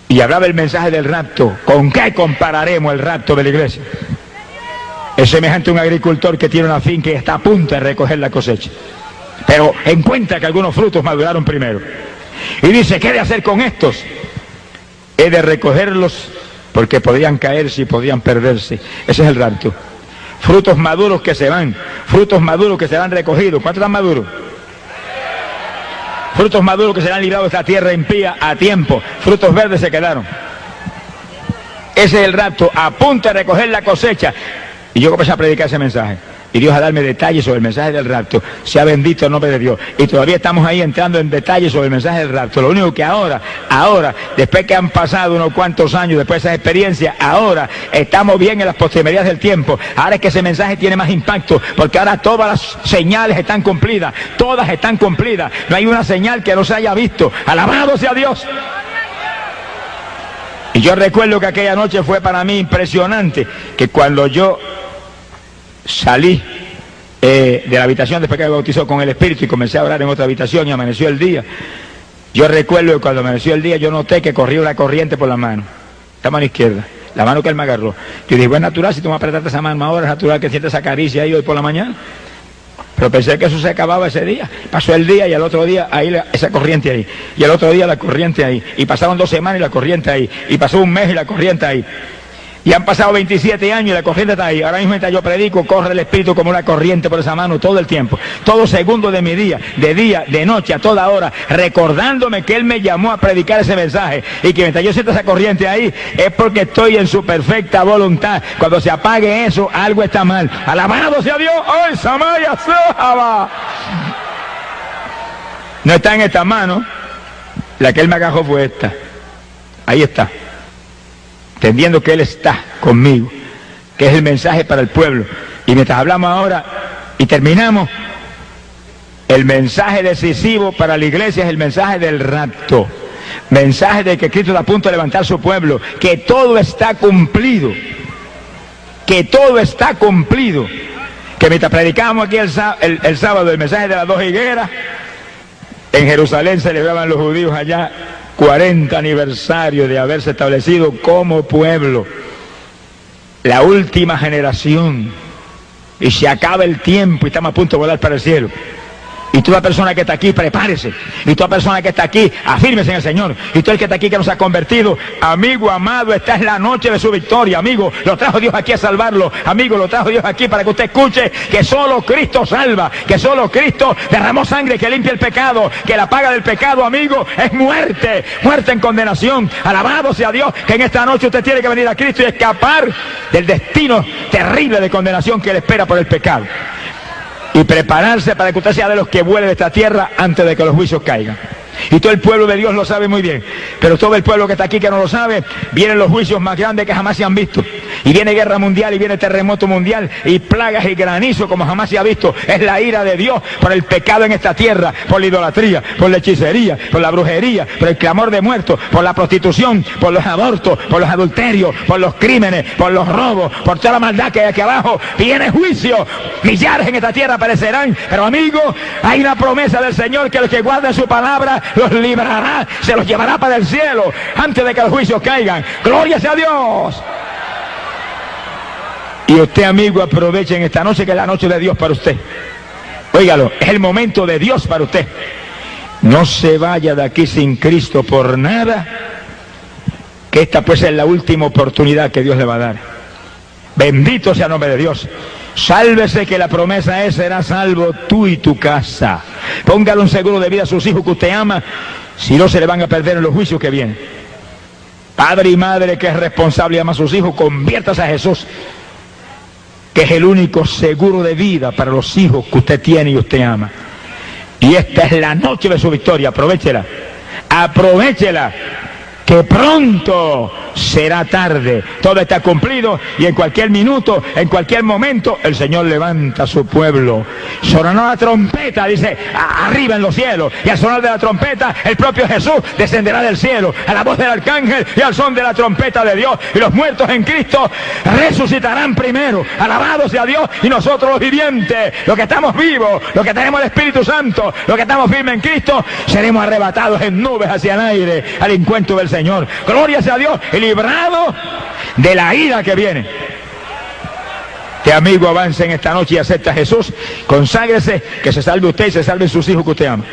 Y hablaba el mensaje del rapto. ¿Con qué compararemos el rapto de la iglesia? Es semejante a un agricultor que tiene una finca y está a punto de recoger la cosecha. Pero encuentra que algunos frutos maduraron primero. Y dice, ¿qué he de hacer con estos? He de recogerlos porque podrían caerse y podrían perderse. Ese es el rapto. Frutos maduros que se van, frutos maduros que serán recogidos. ¿Cuántos están maduros? Frutos maduros que serán librados de esta tierra impía a tiempo. Frutos verdes se quedaron. Ese es el rapto, a punto de recoger la cosecha. Y yo comencé a predicar ese mensaje. Y Dios a darme detalles sobre el mensaje del rapto. Sea bendito el nombre de Dios. Y todavía estamos ahí entrando en detalles sobre el mensaje del rapto. Lo único que ahora, después que han pasado unos cuantos años, después de esa experiencia, ahora estamos bien en las postrimerías del tiempo. Ahora es que ese mensaje tiene más impacto, porque ahora todas las señales están cumplidas. Todas están cumplidas. No hay una señal que no se haya visto. Alabado sea Dios. Y yo recuerdo que aquella noche fue para mí impresionante, que cuando yo salí de la habitación después que me bautizó con el Espíritu y comencé a orar en otra habitación y amaneció el día. Yo recuerdo que cuando amaneció el día yo noté que corría una corriente por la mano, esta mano izquierda, la mano que él me agarró. Yo dije, bueno, es natural, si tú me apretaste esa mano ahora, es natural que sientas esa caricia ahí hoy por la mañana. Pero pensé que eso se acababa ese día. Pasó el día y al otro día ahí esa corriente ahí. Y al otro día la corriente ahí. Y pasaron 2 semanas y la corriente ahí. Y pasó un mes y la corriente ahí. Y han pasado 27 años y la corriente está ahí. Ahora mismo mientras yo predico, corre el Espíritu como una corriente por esa mano todo el tiempo. Todo segundo de mi día, de noche, a toda hora, recordándome que Él me llamó a predicar ese mensaje. Y que mientras yo siento esa corriente ahí, es porque estoy en su perfecta voluntad. Cuando se apague eso, algo está mal. Alabado sea Dios. ¡Ay, Samaya Sahaba! No está en esta mano, La que él me agajó fue esta. Ahí está. Entendiendo que él está conmigo, que es el mensaje para el pueblo. Y mientras hablamos ahora y terminamos, el mensaje decisivo para la iglesia es el mensaje del rapto. Mensaje de que Cristo está a punto de levantar su pueblo, que todo está cumplido, que todo está cumplido. Que mientras predicábamos aquí el sábado el mensaje de las 2 higueras, en Jerusalén celebraban los judíos allá 40 aniversario de haberse establecido como pueblo, la última generación, y se acaba el tiempo y estamos a punto de volar para el cielo. Y toda persona que está aquí, prepárese. Y toda persona que está aquí, afírmese en el Señor. Y todo el que está aquí que nos ha convertido, amigo amado, esta es la noche de su victoria, amigo. Lo trajo Dios aquí a salvarlo, amigo, lo trajo Dios aquí para que usted escuche que solo Cristo salva, que solo Cristo derramó sangre que limpia el pecado, que la paga del pecado, amigo, es muerte, muerte en condenación. Alabado sea Dios, que en esta noche usted tiene que venir a Cristo y escapar del destino terrible de condenación que le espera por el pecado. Y prepararse para que usted sea de los que vuele de esta tierra antes de que los juicios caigan. Y todo el pueblo de Dios lo sabe muy bien, pero todo el pueblo que está aquí que no lo sabe, vienen los juicios más grandes que jamás se han visto. Y viene guerra mundial, y viene terremoto mundial, y plagas y granizo como jamás se ha visto. Es la ira de Dios por el pecado en esta tierra, por la idolatría, por la hechicería, por la brujería, por el clamor de muertos, por la prostitución, por los abortos, por los adulterios, por los crímenes, por los robos, por toda la maldad que hay aquí abajo. Viene juicio, millares en esta tierra perecerán, pero amigo, hay una promesa del Señor que los que guarden su palabra los librará, se los llevará para el cielo antes de que los juicios caigan. ¡Gloria sea a Dios! Y usted, amigo, aproveche en esta noche que es la noche de Dios para usted. Óigalo, es el momento de Dios para usted. No se vaya de aquí sin Cristo por nada, que esta pues es la última oportunidad que Dios le va a dar. Bendito sea el nombre de Dios. Sálvese, que la promesa es: serás salvo tú y tu casa. Póngale un seguro de vida a sus hijos que usted ama, si no se le van a perder en los juicios que vienen. Padre y madre que es responsable y ama a sus hijos, conviértase a Jesús, que es el único seguro de vida para los hijos que usted tiene y usted ama. Y esta es la noche de su victoria. Aprovechela, aprovechela, que pronto será tarde. Todo está cumplido y en cualquier minuto, en cualquier momento, el Señor levanta a su pueblo. Sonará la trompeta, dice, arriba en los cielos, y al sonar de la trompeta el propio Jesús descenderá del cielo a la voz del arcángel y al son de la trompeta de Dios, y los muertos en Cristo resucitarán primero. Alabado sea Dios. Y nosotros los vivientes, los que estamos vivos, los que tenemos el Espíritu Santo, los que estamos firmes en Cristo, seremos arrebatados en nubes hacia el aire al encuentro del Señor. Gloria sea a Dios, y librado de la ira que viene. Que amigo, avance en esta noche y acepta a Jesús. Conságrese, que se salve usted y se salven sus hijos que usted ama.